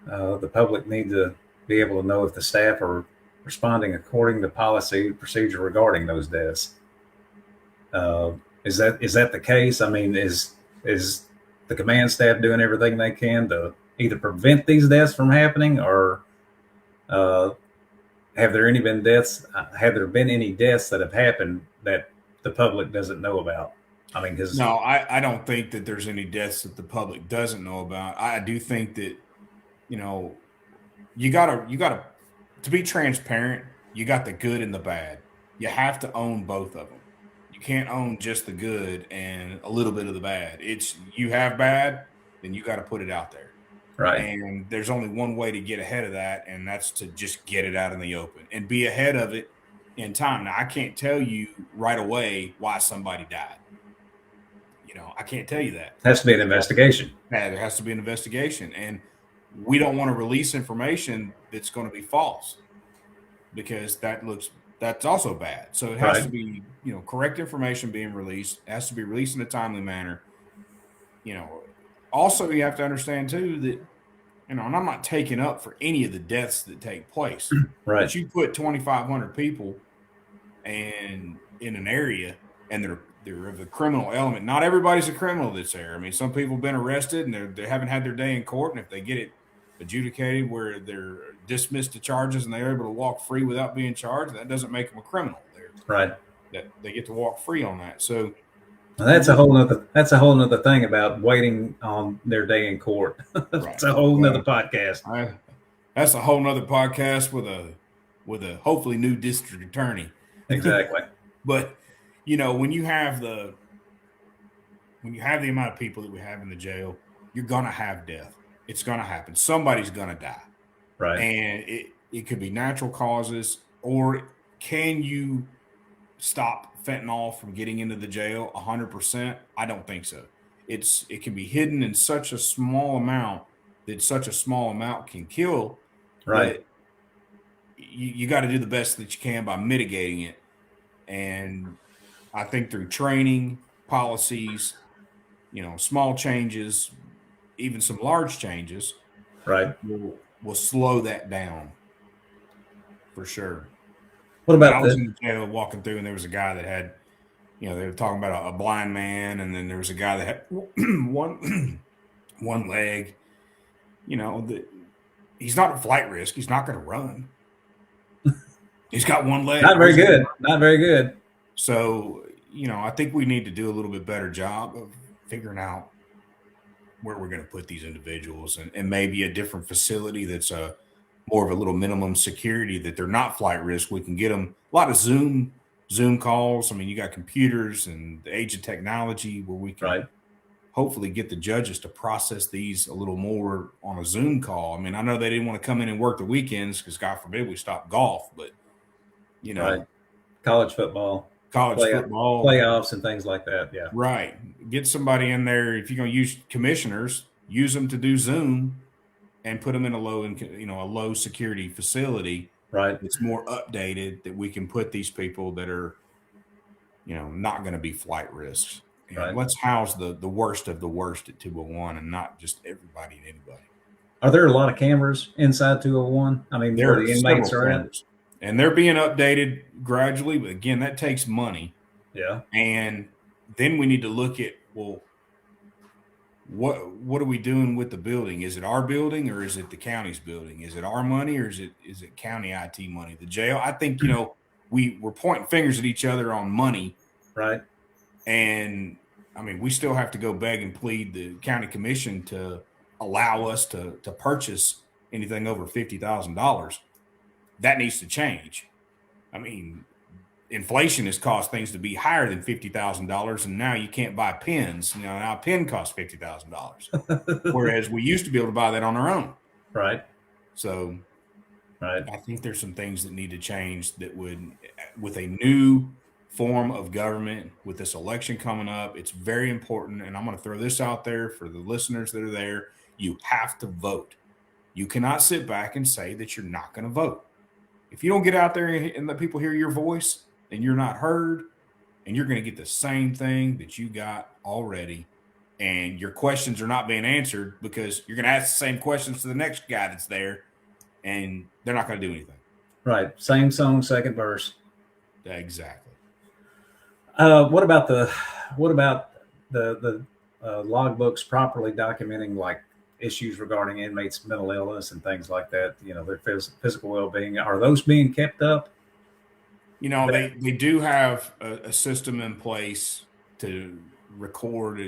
The public need to be able to know if the staff are responding according to policy and procedure regarding those deaths. Is that the case? I mean, is the command staff doing everything they can to either prevent these deaths from happening, or have there been any deaths that have happened that the public doesn't know about? I mean, no, I don't think that there's any deaths that the public doesn't know about. I do think that, you gotta to be transparent. You got the good and the bad. You have to own both of them. You can't own just the good and a little bit of the bad. You have bad, then you got to put it out there. Right. And there's only one way to get ahead of that, and that's to just get it out in the open and be ahead of it in time. Now, I can't tell you right away why somebody died. I can't tell you that. Has to be an investigation. There has to be an investigation. And we don't want to release information that's going to be false, because that's also bad. So it has to be, correct information being released. It has to be released in a timely manner. Also you have to understand too that, and I'm not taking up for any of the deaths that take place. Right. But you put 2,500 people in an area, and they're of a criminal element. Not everybody's a criminal that's there. I mean, some people have been arrested and they haven't had their day in court, and if they get it adjudicated where they're dismissed the charges and they're able to walk free without being charged, that doesn't make them a criminal. Right. That they get to walk free on that. So that's a whole nother thing about waiting on their day in court. It's a whole nother podcast. That's a whole nother podcast with a hopefully new district attorney. Exactly. But when you have the amount of people that we have in the jail, you're gonna have death. It's gonna happen. Somebody's gonna die. Right. And it could be natural causes, or can you stop fentanyl from getting into the jail 100%? I don't think so. It can be hidden in such a small amount that such a small amount can kill. Right. You got to do the best that you can by mitigating it. And I think through training, policies, small changes, even some large changes, right, will slow that down for sure. What about I was in the jail walking through, and there was a guy that had, they were talking about a blind man, and then there was a guy that had one leg. He's not at flight risk. He's not going to run. He's got one leg. Not very good. Not very good. So, I think we need to do a little bit better job of figuring out where we're going to put these individuals, and maybe a different facility that's more of a little minimum security, that they're not flight risk. We can get them a lot of Zoom calls. I mean, you got computers and the age of technology where we can hopefully get the judges to process these a little more on a Zoom call. I mean, I know they didn't want to come in and work the weekends because God forbid we stop golf, but college football, football playoffs and things like that. Yeah. Right. Get somebody in there. If you're going to use commissioners, use them to do Zoom and put them in a low security facility. Right. It's more updated, that we can put these people that are, not going to be flight risks. Right. Let's house the worst of the worst at 201 and not just everybody and anybody. Are there a lot of cameras inside 201? I mean, there where the inmates are in? And they're being updated gradually, but again, that takes money. Yeah. And then we need to look at, well, what are we doing with the building? Is it our building or is it the county's building? Is it our money or is it county IT money? The jail, I think, we're pointing fingers at each other on money. Right. And I mean, we still have to go beg and plead the county commission to allow us to purchase anything over $50,000. That needs to change. I mean, inflation has caused things to be higher than $50,000, and now you can't buy pens. Now a pen costs $50,000, whereas we used to be able to buy that on our own. Right. So, right. I think there's some things that need to change that would, with a new form of government, with this election coming up, it's very important. And I'm going to throw this out there for the listeners that are there. You have to vote. You cannot sit back and say that you're not going to vote. If you don't get out there and let people hear your voice, then you're not heard, and you're going to get the same thing that you got already. And your questions are not being answered because you're going to ask the same questions to the next guy that's there, and they're not going to do anything. Right. Same song, second verse. Exactly. What about the logbooks properly documenting like issues regarding inmates' mental illness and things like that? Their physical well-being. Are those being kept up? They do have a system in place to record,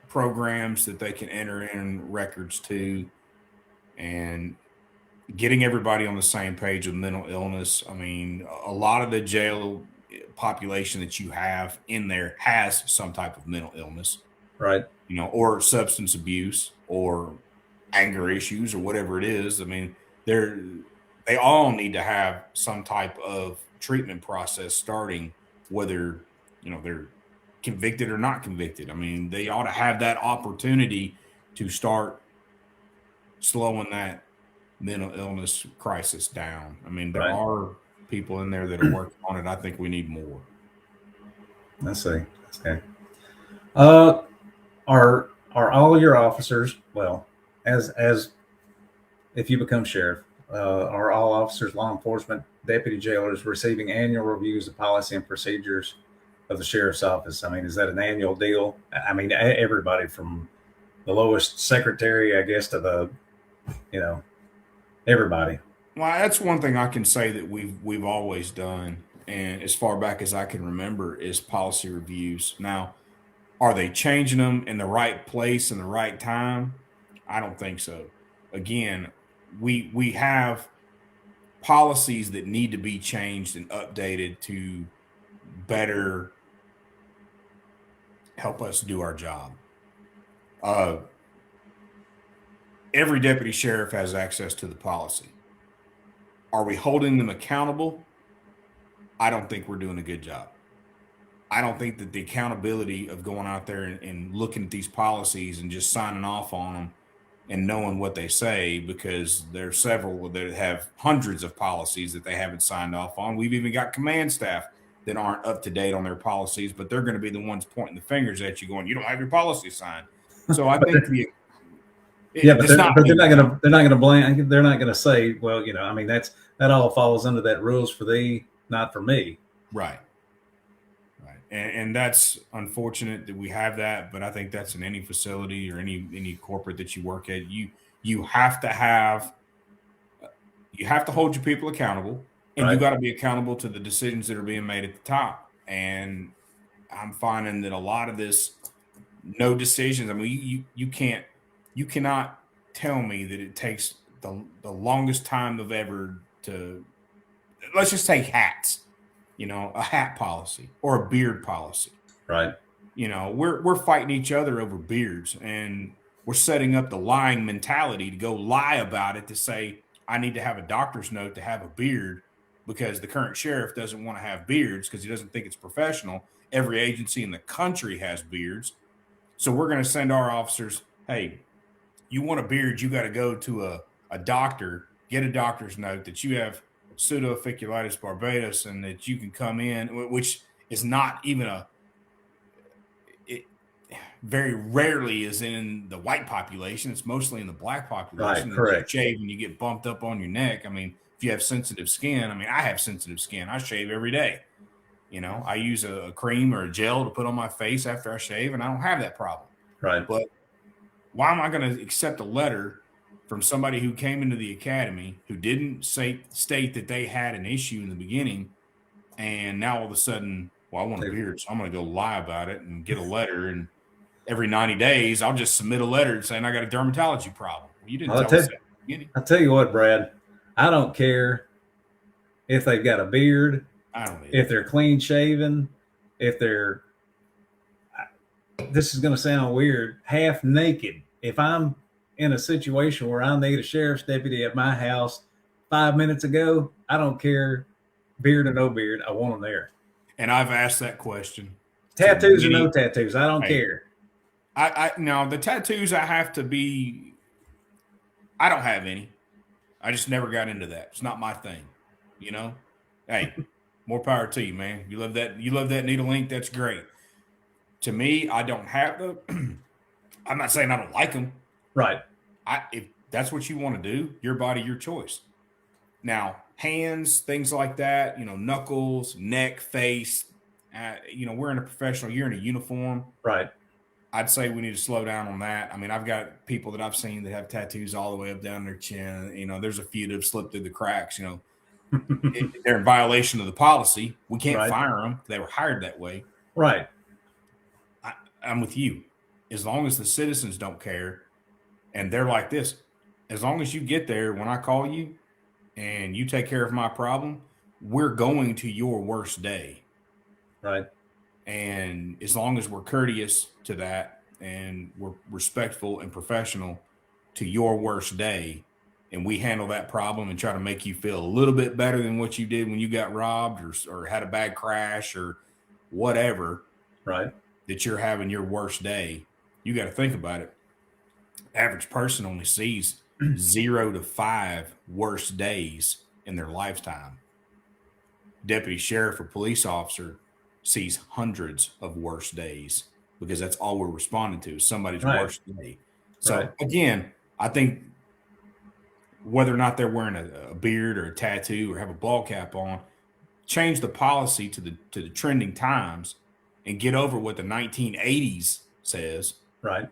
programs that they can enter in records to, and getting everybody on the same page with mental illness. I mean, a lot of the jail population that you have in there has some type of mental illness, right? Or substance abuse or anger issues or whatever it is. I mean, they all need to have some type of treatment process starting, whether, they're convicted or not convicted. I mean, they ought to have that opportunity to start slowing that mental illness crisis down. I mean, there are people in there that are working on it. I think we need more. Let's see. Okay. Are all your officers, well, as if you become sheriff, are all officers, law enforcement, deputy jailers receiving annual reviews of policy and procedures of the sheriff's office? I mean, is that an annual deal? I mean, everybody from the lowest secretary, I guess, to the, everybody. Well, that's one thing I can say that we've always done, and as far back as I can remember, is policy reviews. Now, are they changing them in the right place and the right time? I don't think so. Again, we have policies that need to be changed and updated to better help us do our job. Every deputy sheriff has access to the policy. Are we holding them accountable? I don't think we're doing a good job. I don't think that the accountability of going out there and looking at these policies and just signing off on them and knowing what they say, because there are several that have hundreds of policies that they haven't signed off on. We've even got command staff that aren't up to date on their policies, but they're going to be the ones pointing the fingers at you going, you don't have your policy signed. So I think but they're not going to blame. They're not going to say, well, I mean, that all falls under that rules for thee, not for me. Right. And that's unfortunate that we have that, but I think that's in any facility or any corporate that you work at. You have to hold your people accountable, and you got to be accountable to the decisions that are being made at the top. And I'm finding that a lot of this, no decisions. I mean, you cannot tell me that it takes the longest time of ever to, let's just take hats. A hat policy or a beard policy. Right. We're fighting each other over beards, and we're setting up the lying mentality to go lie about it, to say, I need to have a doctor's note to have a beard because the current sheriff doesn't want to have beards because he doesn't think it's professional. Every agency in the country has beards. So we're going to send our officers, hey, you want a beard, you got to go to a doctor, get a doctor's note that you have pseudoficulitis barbatus and that you can come in, which is not even it very rarely is in the white population. It's mostly in the black population. Right, correct. You shave and you get bumped up on your neck. I mean, if you have sensitive skin, I have sensitive skin. I shave every day. I use a cream or a gel to put on my face after I shave, and I don't have that problem. Right. But why am I going to accept a letter from somebody who came into the academy who didn't state that they had an issue in the beginning, and now all of a sudden, well, I want a beard, so I'm going to go lie about it and get a letter, and every 90 days I'll just submit a letter saying I got a dermatology problem. Well, you didn't tell us that at the beginning. I'll tell you what, Brad, I don't care if they've got a beard I don't either. If they're clean shaven, if they're, this is going to sound weird, half naked. If I'm in a situation where I need a sheriff's deputy at my house 5 minutes ago, I don't care, beard or no beard, I want them there. And I've asked that question. Tattoos or no tattoos, I don't care. I no, the tattoos, I have to be. I don't have any. I just never got into that. It's not my thing. You know. Hey, more power to you, man. You love that. You love that needle ink. That's great. To me, I don't have the. I'm not saying I don't like them. Right. If that's what you want to do, your body, your choice. Now, hands, things like that. Knuckles, neck, face. We're in a professional. You're in a uniform. Right. I'd say we need to slow down on that. I mean, I've got people that I've seen that have tattoos all the way up down their chin. There's a few that have slipped through the cracks. They're in violation of the policy. We can't fire them. They were hired that way. Right. I'm with you. As long as the citizens don't care and they're like this, as long as you get there when I call you and you take care of my problem, we're going to your worst day. Right. And as long as we're courteous to that and we're respectful and professional to your worst day, and we handle that problem and try to make you feel a little bit better than what you did when you got robbed or had a bad crash or whatever, right, that you're having your worst day, you got to think about it. Average person only sees 0 to 5 worst days in their lifetime. Deputy sheriff or police officer sees hundreds of worst days because that's all we're responding to is somebody's worst day. So again, I think whether or not they're wearing a beard or a tattoo or have a ball cap on, change the policy to the trending times and get over what the 1980s says. Right.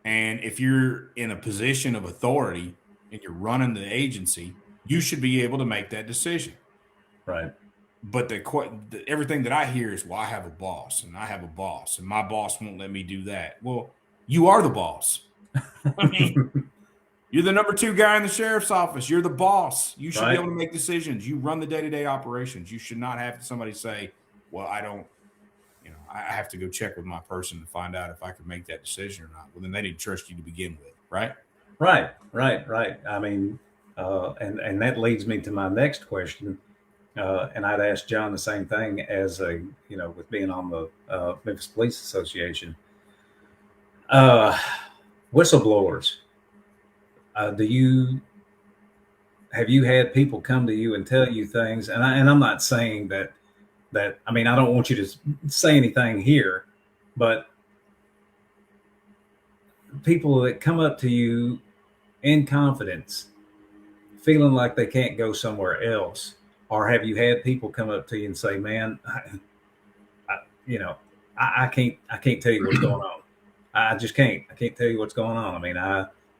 And if you're in a position of authority and you're running the agency, you should be able to make that decision. Right. But everything that I hear is, well, I have a boss and I have a boss and my boss won't let me do that. Well, you are the boss. I mean, you're the number 2 guy in the sheriff's office. You're the boss. You should be able to make decisions. You run the day-to-day operations. You should not have somebody say, well, I don't, I have to go check with my person to find out if I can make that decision or not. Well, then they didn't trust you to begin with, right? Right. I mean, and that leads me to my next question. And I'd ask John the same thing as with being on the Memphis Police Association. Whistleblowers. Have you had people come to you and tell you things? And I'm not saying that I mean, I don't want you to say anything here, but people that come up to you in confidence, feeling like they can't go somewhere else. Or have you had people come up to you and say, man, I can't tell you what's going on. I just can't. I can't tell you what's going on. I mean,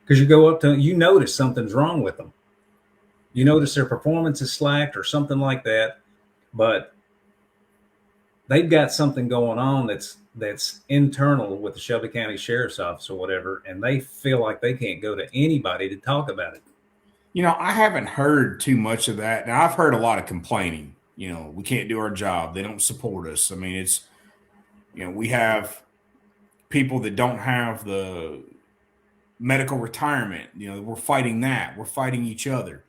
because you go up to them, you notice something's wrong with them. You notice their performance is slacked or something like that, but they've got something going on that's internal with the Shelby County Sheriff's Office or whatever, and they feel like they can't go to anybody to talk about it. I haven't heard too much of that. Now, I've heard a lot of complaining. We can't do our job. They don't support us. I mean, it's, we have people that don't have the medical retirement. We're fighting that. We're fighting each other.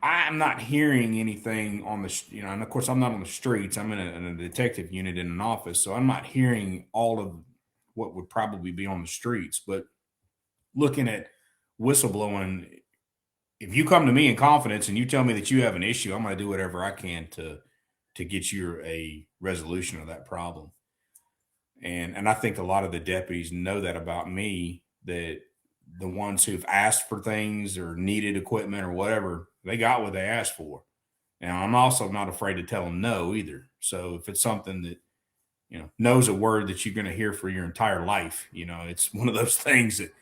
I'm not hearing anything on the, and of course, I'm not on the streets. I'm in a detective unit in an office. So I'm not hearing all of what would probably be on the streets. But looking at whistleblowing, if you come to me in confidence and you tell me that you have an issue, I'm going to do whatever I can to get you a resolution of that problem. And I think a lot of the deputies know that about me, that the ones who've asked for things or needed equipment or whatever, they got what they asked for. Now, I'm also not afraid to tell them no either. So if it's something that, no's a word that you're going to hear for your entire life. It's one of those things that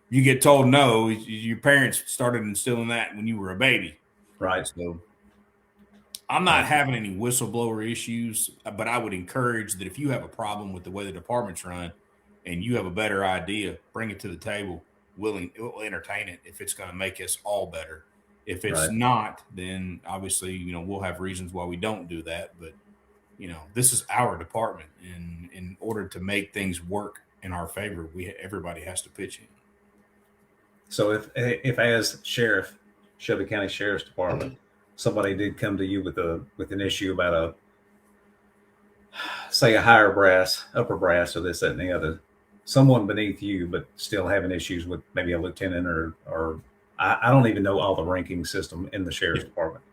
you get told no. Your parents started instilling that when you were a baby. Right. So I'm not having any whistleblower issues, but I would encourage that if you have a problem with the way the department's run and you have a better idea, bring it to the table. We'll entertain it if it's going to make us all better. If it's Right. not, then obviously, we'll have reasons why we don't do that. But, this is our department. And in order to make things work in our favor, everybody has to pitch in. So if as sheriff, Shelby County Sheriff's Department, somebody did come to you with an issue about say a higher brass, upper brass, or this, that, and the other, someone beneath you, but still having issues with maybe a lieutenant or I don't even know all the ranking system in the sheriff's department,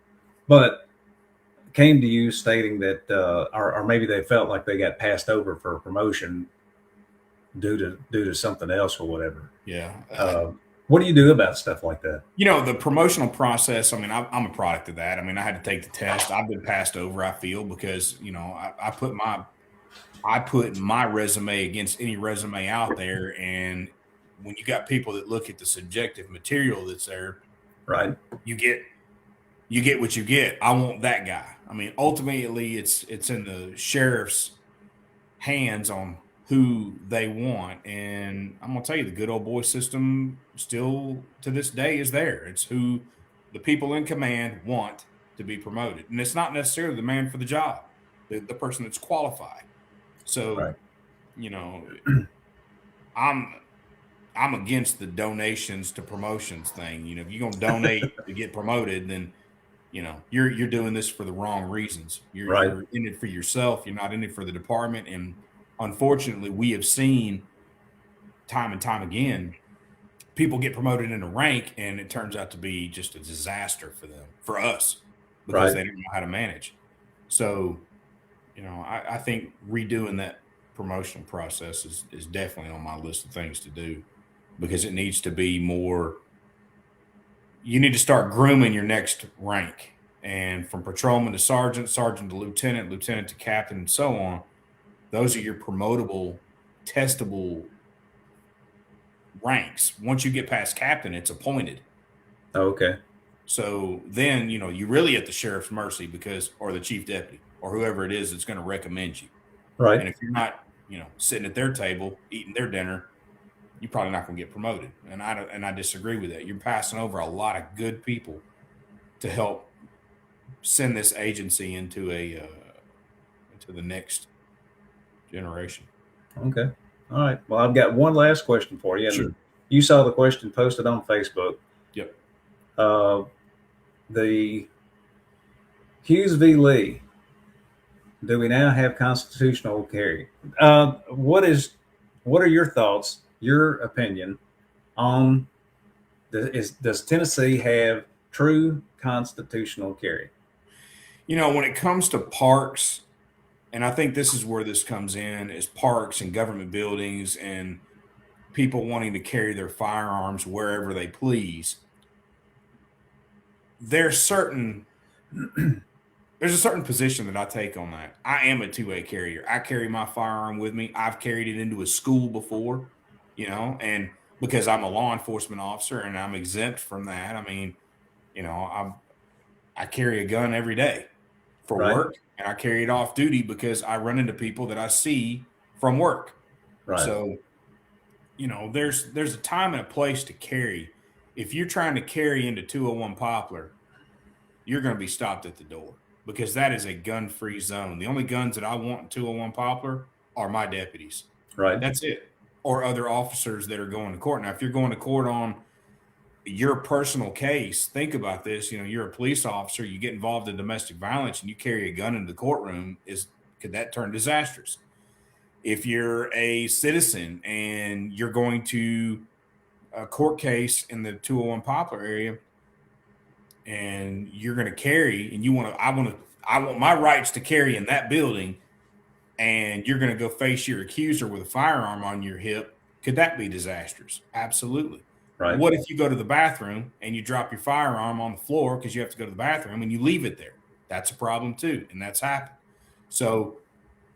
but came to you stating that, or maybe they felt like they got passed over for a promotion due to something else or whatever. Yeah. What do you do about stuff like that? The promotional process, I mean, I'm a product of that. I mean, I had to take the test. I've been passed over, I feel, because, I put my resume against any resume out there. And when you got people that look at the subjective material that's there, Right. you get what you get. I want that guy. I mean, ultimately it's in the sheriff's hands on who they want. And I'm going to tell you, the good old boy system still to this day is there. It's who the people in command want to be promoted. And it's not necessarily the man for the job, the person that's qualified. So, Right. I'm against the donations to promotions thing. If you're going to donate to get promoted, then, you're doing this for the wrong reasons. You're in it for yourself. You're not in it for the department. And unfortunately, we have seen time and time again, people get promoted in a rank and it turns out to be just a disaster for us, because they don't know how to manage. So, I think redoing that promotional process is definitely on my list of things to do, because it needs to be more. You need to start grooming your next rank, and from patrolman to sergeant, sergeant to lieutenant, lieutenant to captain, and so on. Those are your promotable, testable ranks. Once you get past captain, it's appointed. Okay. So then, you're really at the sheriff's mercy, or the chief deputy, or whoever it is that's going to recommend you. Right. And if you're not, sitting at their table eating their dinner, you're probably not going to get promoted. And I disagree with that. You're passing over a lot of good people to help send this agency into the next generation. Okay. All right. Well, I've got one last question for you. Sure. You saw the question posted on Facebook. Yep. The Hughes v. Lee. Do we now have constitutional carry? What are your thoughts, your opinion on does Tennessee have true constitutional carry? When it comes to parks, and I think this is where this comes in, is parks and government buildings and people wanting to carry their firearms wherever they please. There's a certain position that I take on that. I am a two-way carrier. I carry my firearm with me. I've carried it into a school before, and because I'm a law enforcement officer and I'm exempt from that. I mean, I carry a gun every day for work, and I carry it off duty because I run into people that I see from work. Right. So, there's a time and a place to carry. If you're trying to carry into 201 Poplar, you're going to be stopped at the door, because that is a gun-free zone. The only guns that I want in 201 Poplar are my deputies. Right. That's it. Or other officers that are going to court. Now, if you're going to court on your personal case, think about this. You're a police officer, you get involved in domestic violence, and you carry a gun into the courtroom. Could that turn disastrous? If you're a citizen and you're going to a court case in the 201 Poplar area, and you're going to carry, and I want my rights to carry in that building, and you're going to go face your accuser with a firearm on your hip, could that be disastrous? Absolutely. Right. What if you go to the bathroom and you drop your firearm on the floor because you have to go to the bathroom, and you leave it there? That's a problem too, and that's happened. So,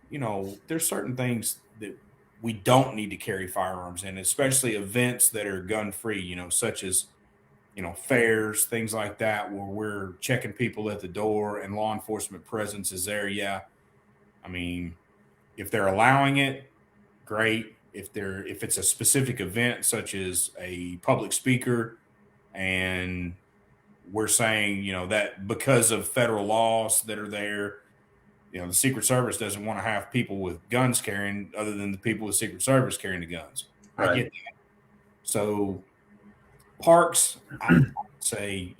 there's certain things that we don't need to carry firearms in, especially events that are gun-free, such as, fairs, things like that, where we're checking people at the door and law enforcement presence is there. Yeah. I mean, if they're allowing it, great. If it's a specific event, such as a public speaker, and we're saying, that because of federal laws that are there, the Secret Service doesn't want to have people with guns carrying other than the people with Secret Service carrying the guns. Right. I get that. So parks, I would say,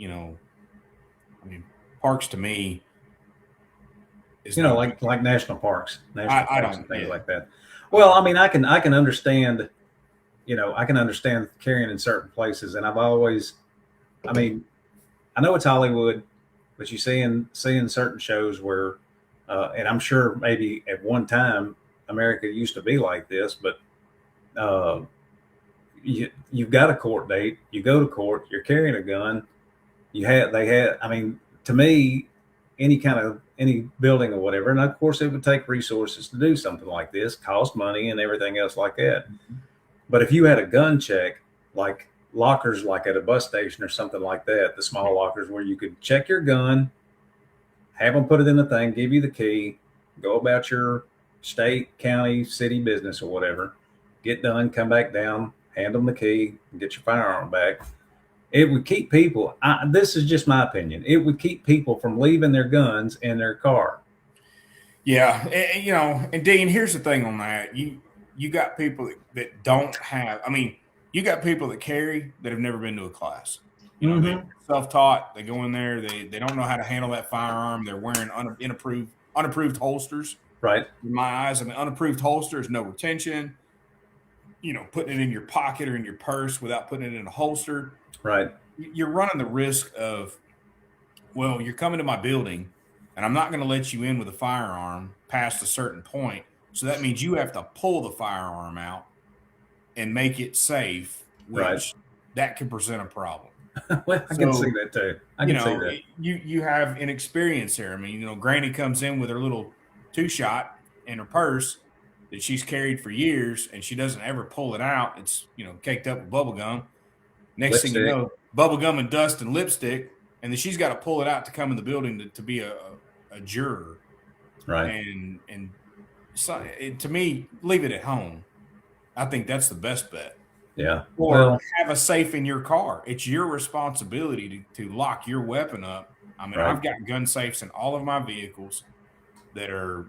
parks to me is like national parks, and things like that. Well, I mean, I can understand, I can understand carrying in certain places, and I've always, I mean, I know it's Hollywood, but you see in certain shows where, and I'm sure maybe at one time America used to be like this, but you've got a court date, you go to court, you're carrying a gun, I mean, to me, any building or whatever, and of course it would take resources to do something like this, cost money and everything else like that. But if you had a gun check, like lockers, like at a bus station or something like that, the small lockers where you could check your gun, have them put it in the thing, give you the key, go about your state, county, city business or whatever, get done, come back down, hand them the key, and get your firearm back. It would keep people, this is just my opinion, it would keep people from leaving their guns in their car. Yeah. And Dean, here's the thing on that. You got people that don't have, you got people that carry that have never been to a class. They're self-taught. They go in there. They don't know how to handle that firearm. They're wearing unapproved holsters. Right. In my eyes, unapproved holsters, no retention. Putting it in your pocket or in your purse without putting it in a holster. Right. You're running the risk of, well, you're coming to my building and I'm not going to let you in with a firearm past a certain point. So that means you have to pull the firearm out and make it safe, which that could present a problem. Well, I can see that too. I can see that. You have inexperience here. Granny comes in with her little 2-shot in her purse that she's carried for years, and she doesn't ever pull it out. It's caked up with bubble gum. Next thing you know, bubble gum and dust and lipstick, and then she's got to pull it out to come in the building to be a juror. Right. And so, to me, leave it at home. I think that's the best bet. Yeah. Or have a safe in your car. It's your responsibility to lock your weapon up. I've got gun safes in all of my vehicles that are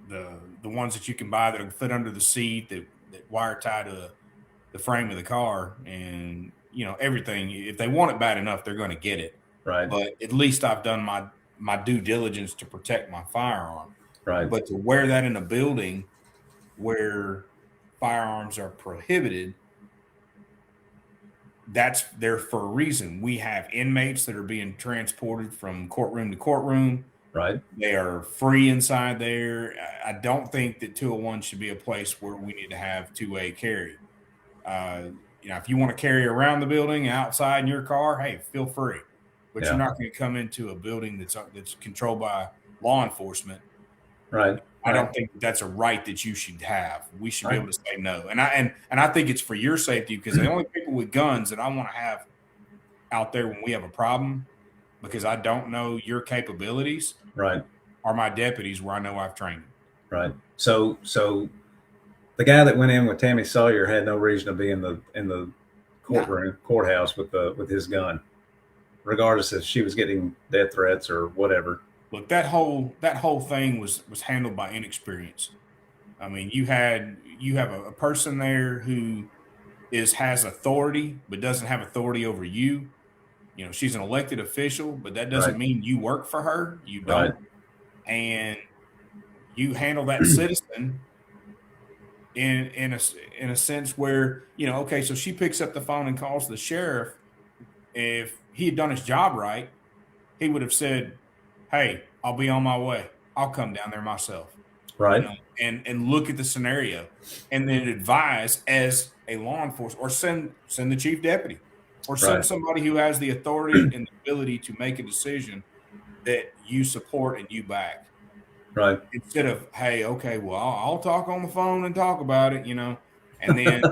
the ones that you can buy that fit under the seat, that wire tie to the frame of the car, and everything. If they want it bad enough, they're going to get it. Right. But at least I've done my due diligence to protect my firearm. Right. But to wear that in a building where firearms are prohibited, that's there for a reason. We have inmates that are being transported from courtroom to courtroom. Right. They are free inside there. I don't think that 201 should be a place where we need to have two-way carry. If you want to carry around the building outside in your car, hey, feel free. But you're not going to come into a building that's controlled by law enforcement. Right. I don't think that's a right that you should have. We should be able to say no. And I think it's for your safety, because the only people with guns that I want to have out there when we have a problem, because I don't know your capabilities, are my deputies where I know I've trained them. Right. So the guy that went in with Tammy Sawyer had no reason to be in the courthouse with his gun, regardless if she was getting death threats or whatever. Look, that whole thing was handled by inexperience. You have a person there who has authority but doesn't have authority over you. She's an elected official, but that doesn't mean you work for her. You don't. Right. And you handle that citizen in a sense where, okay, so she picks up the phone and calls the sheriff. If he had done his job right, he would have said, hey, I'll be on my way. I'll come down there myself. Right. And look at the scenario, and then advise as a law enforcement, or send the chief deputy, or send somebody who has the authority and the ability to make a decision that you support and you back. Right. Instead of, hey, okay, well, I'll talk on the phone and talk about it, and then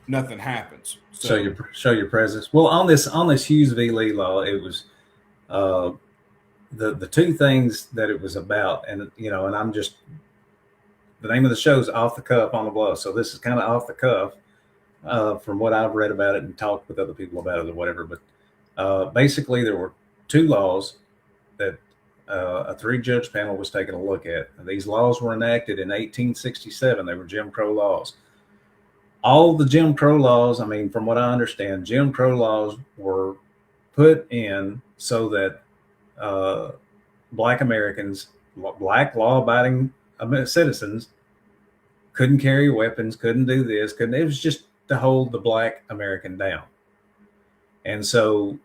nothing happens. So show your presence. Well, on this Hughes v. Lee law, it was the two things that it was about, and and I'm just, the name of the show is Off the Cuff on the Bluff, so this is kind of off the cuff from what I've read about it and talked with other people about it or whatever. But Basically, there were two laws that a three-judge panel was taking a look at. These laws were enacted in 1867. They were Jim Crow laws. All the Jim Crow laws, I mean, from what I understand, Jim Crow laws were put in so that Black Americans, Black law-abiding citizens, couldn't carry weapons, couldn't do this, couldn't. It was just to hold the Black American down. And so,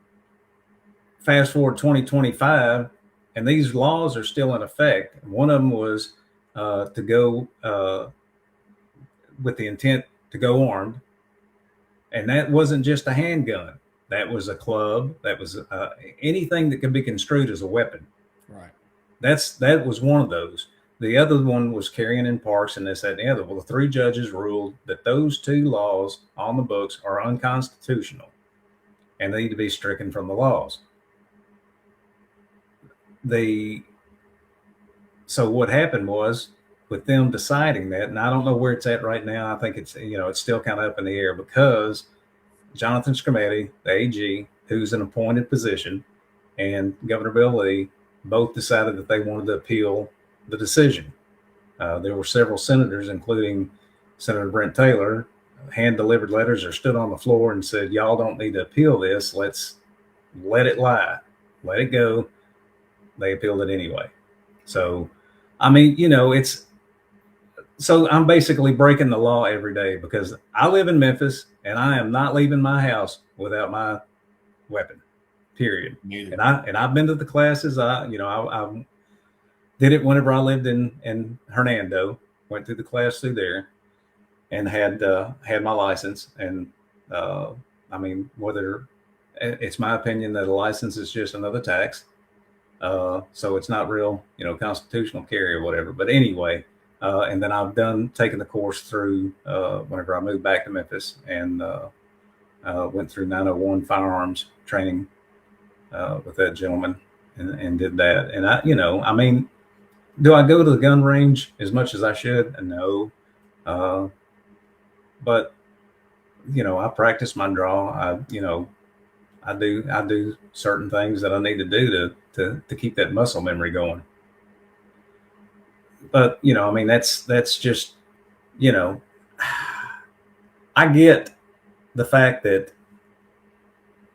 fast forward 2025, and these laws are still in effect. One of them was to go with the intent to go armed, and that wasn't just a handgun. That was a club. That was anything that could be construed as a weapon. Right. That was one of those. The other one was carrying in parks and this, that, and the other. Well, the three judges ruled that those two laws on the books are unconstitutional and they need to be stricken from the laws. So what happened was, with them deciding that, and I don't know where it's at right now. I think it's still kind of up in the air because Jonathan Skrmetti, the AG, who's an appointed position, and Governor Bill Lee both decided that they wanted to appeal the decision. There were several senators, including Senator Brent Taylor, hand-delivered letters or stood on the floor and said, y'all don't need to appeal this. Let's let it lie. Let it go. They appealed it anyway. So, I mean, so I'm basically breaking the law every day because I live in Memphis and I am not leaving my house without my weapon, period. Neither. And I've been to the classes. I did it whenever I lived in Hernando, went through the class through there and had my license. And I mean, whether it's my opinion that a license is just another tax. So it's not real, constitutional carry or whatever. But anyway, and then I've taken the course through whenever I moved back to Memphis and went through 901 firearms training with that gentleman and did that. And I mean, do I go to the gun range as much as I should? No. But, I practice my draw. I do certain things that I need to do to keep that muscle memory going. But, I mean, that's just, I get the fact that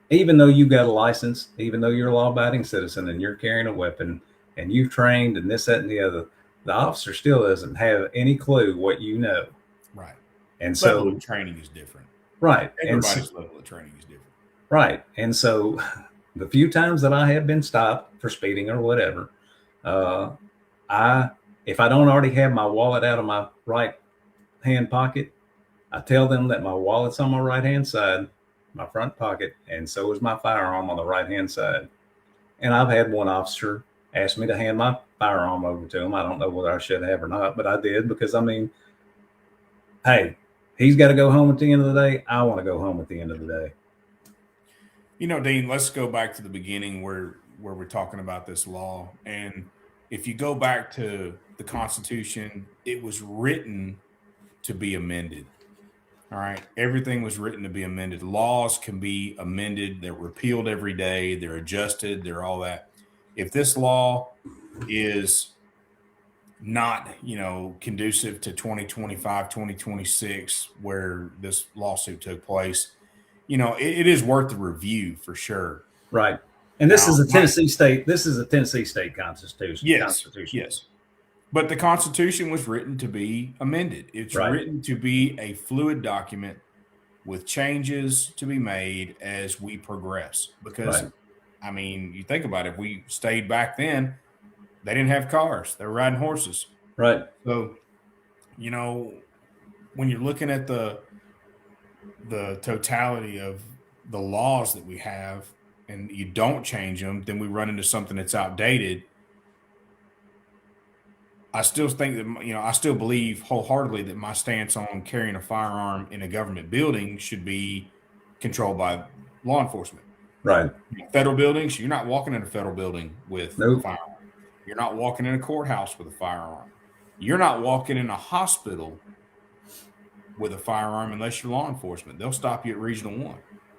even though you got a license, even though you're a law-abiding citizen and you're carrying a weapon and you've trained and this, that, and the other, the officer still doesn't have any clue what you know. Right. And level so of training is different. Right. Everybody's level of training is different. Right. And so the few times that I have been stopped for speeding or whatever, if I don't already have my wallet out of my right hand pocket, I tell them that my wallet's on my right hand side, my front pocket, and so is my firearm on the right hand side. And I've had one officer ask me to hand my firearm over to him. I don't know whether I should have or not, but I did because, I mean, hey, he's got to go home at the end of the day. I want to go home at the end of the day. Dean, let's go back to the beginning where we're talking about this law. And if you go back to the Constitution, it was written to be amended. All right. Everything was written to be amended. Laws can be amended. They're repealed every day. They're adjusted. They're all that. If this law is not, conducive to 2025, 2026, where this lawsuit took place, it is worth the review for sure. Right. And this is a Tennessee state. This is a Tennessee state constitution. Yes. Yes. But the Constitution was written to be amended. It's written to be a fluid document with changes to be made as we progress. Because, I mean, you think about it, if we stayed back then, they didn't have cars. They were riding horses. Right. So, when you're looking at the totality of the laws that we have and you don't change them, then we run into something that's outdated. I still think that, I still believe wholeheartedly that my stance on carrying a firearm in a government building should be controlled by law enforcement. Right. Federal buildings, you're not walking in a federal building with a firearm. You're not walking in a courthouse with a firearm. You're not walking in a hospital with a firearm unless you're law enforcement. They'll stop you at Regional 1.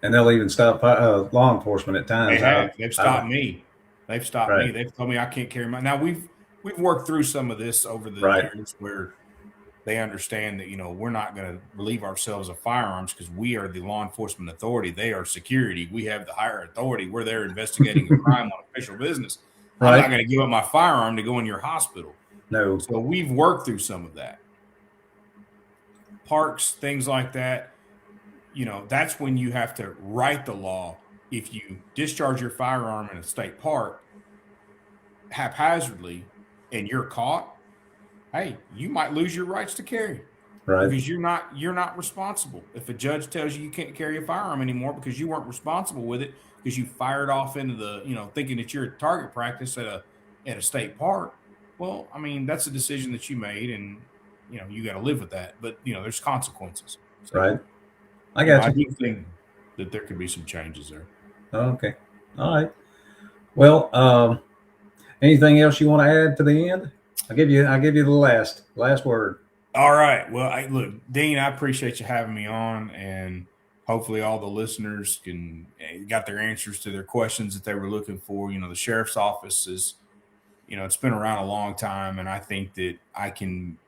And they'll even stop law enforcement at times. They have. They've stopped me. They've stopped me. Right. They've told me I can't carry my. Now we've worked through some of this over the Right. years where they understand that, we're not going to relieve ourselves of firearms because we are the law enforcement authority. They are security. We have the higher authority. We're there investigating a crime on official business. I'm Right. not going to give up my firearm to go in your hospital. No. So we've worked through some of that. Parks, things like that. That's when you have to write the law. If you discharge your firearm in a state park haphazardly and you're caught, hey, you might lose your rights to carry. Right. Because you're not responsible. If a judge tells you can't carry a firearm anymore because you weren't responsible with it, because you fired off into the, thinking that you're at target practice at a state park, well, I mean, that's a decision that you made, and you got to live with that. But there's consequences. So, right. I got you. I do think that there could be some changes there. Okay. All right. Well, anything else you want to add to the end? I'll give you the last word. All right. Well, look, Dean, I appreciate you having me on, and hopefully all the listeners got their answers to their questions that they were looking for. The sheriff's office is, it's been around a long time, and I think that I can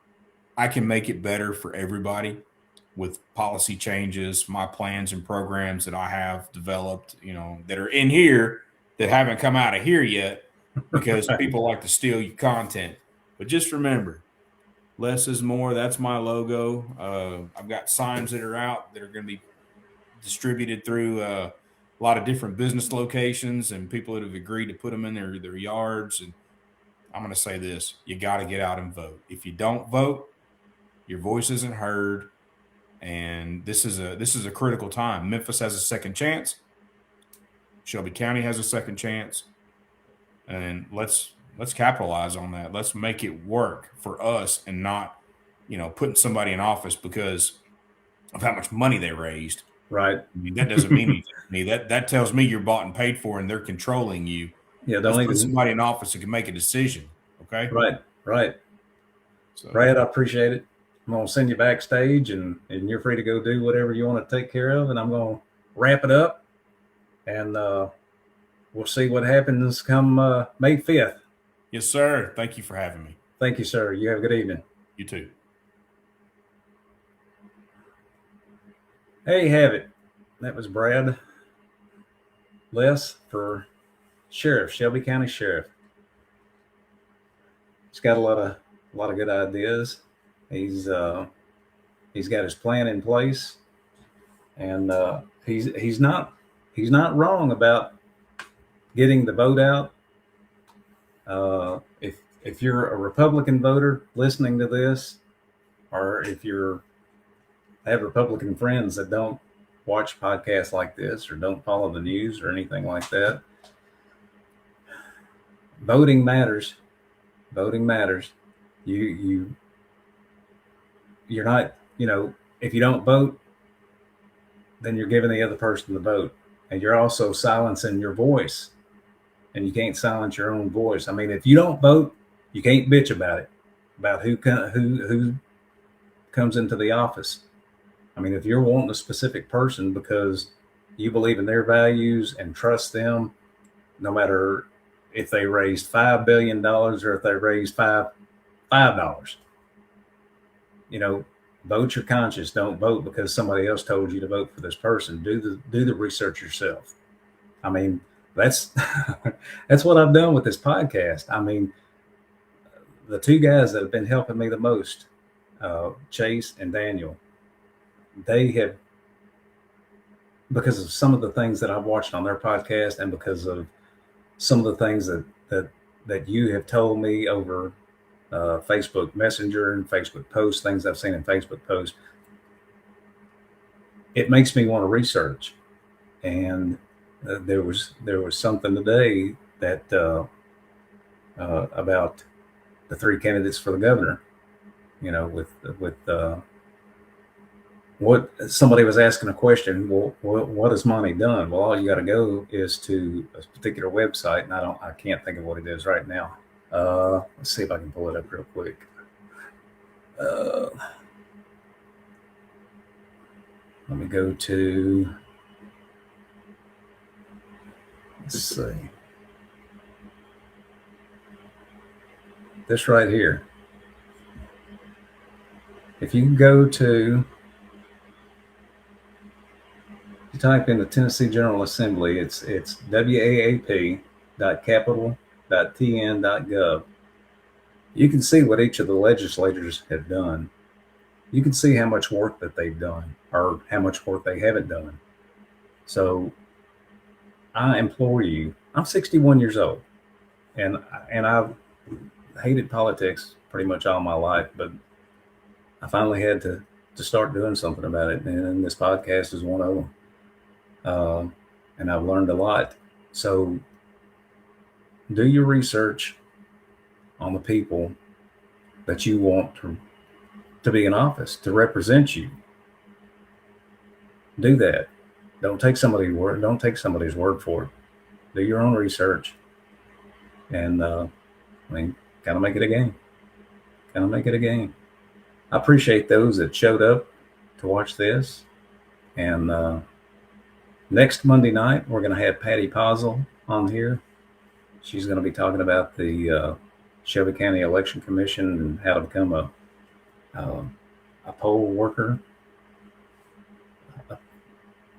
make it better for everybody with policy changes, my plans and programs that I have developed, that are in here that haven't come out of here yet because people like to steal your content. But just remember, less is more. That's my logo. I've got signs that are out that are going to be distributed through a lot of different business locations and people that have agreed to put them in their yards. And I'm going to say this: you got to get out and vote. If you don't vote, your voice isn't heard. And this is a critical time. Memphis has a second chance. Shelby County has a second chance, and let's capitalize on that. Let's make it work for us and not, putting somebody in office because of how much money they raised. Right. I mean, that doesn't mean anything to me. That tells me you're bought and paid for and they're controlling you. Yeah. Let's put somebody in office that can make a decision. Okay. Right. So, Brad, I appreciate it. I'm going to send you backstage and you're free to go do whatever you want to take care of. And I'm going to wrap it up, and we'll see what happens come May 5th. Yes, sir. Thank you for having me. Thank you, sir. You have a good evening. You too. There you have it. That was Brad Less for Sheriff, Shelby County Sheriff. He's got a lot of good ideas. He's got his plan in place, and he's not wrong about getting the vote out. If you're a Republican voter listening to this, or if you have Republican friends that don't watch podcasts like this or don't follow the news or anything like that, voting matters. Voting matters. You're not, if you don't vote, then you're giving the other person the vote, and you're also silencing your voice, and you can't silence your own voice. I mean, if you don't vote, you can't bitch about it, about who comes into the office. I mean, if you're wanting a specific person because you believe in their values and trust them, no matter if they raised $5 billion or if they raised $5, vote your conscience. Don't vote because somebody else told you to vote for this person. Do the research yourself. I mean, that's what I've done with this podcast. I mean, the two guys that have been helping me the most, Chase and Daniel, they have, because of some of the things that I've watched on their podcast and because of some of the things that you have told me over Facebook Messenger and Facebook posts, things I've seen in Facebook posts, it makes me want to research. And there was something today that about the three candidates for the governor, with what somebody was asking a question. Well, what has money done? Well, all you got to go is to a particular website, and I can't think of what it is right now. Let's see if I can pull it up real quick. Let me go to Let's see. This right here. If you go to, you type in the Tennessee General Assembly, it's waap.capitol.tn.gov. You can see what each of the legislators have done. You can see how much work that they've done or how much work they haven't done. So I implore you, I'm 61 years old and I've hated politics pretty much all my life, but I finally had to start doing something about it. And this podcast is one of them. And I've learned a lot. So do your research on the people that you want to be in office, to represent you. Do that. Don't take somebody's word. Don't take somebody's word for it. Do your own research. And kind of make it a game. Kind of make it a game. I appreciate those that showed up to watch this. And next Monday night, we're going to have Patty Posel on here. She's going to be talking about the Shelby County Election Commission and how to become a poll worker, a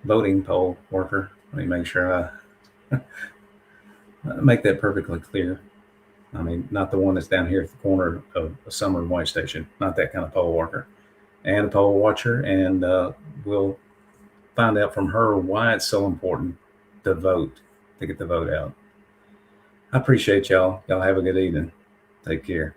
voting poll worker. Let me make sure I make that perfectly clear. I mean, not the one that's down here at the corner of a Summer and White Station, not that kind of poll worker, and a poll watcher. And we'll find out from her why it's so important to vote, to get the vote out. I appreciate y'all. Y'all have a good evening. Take care.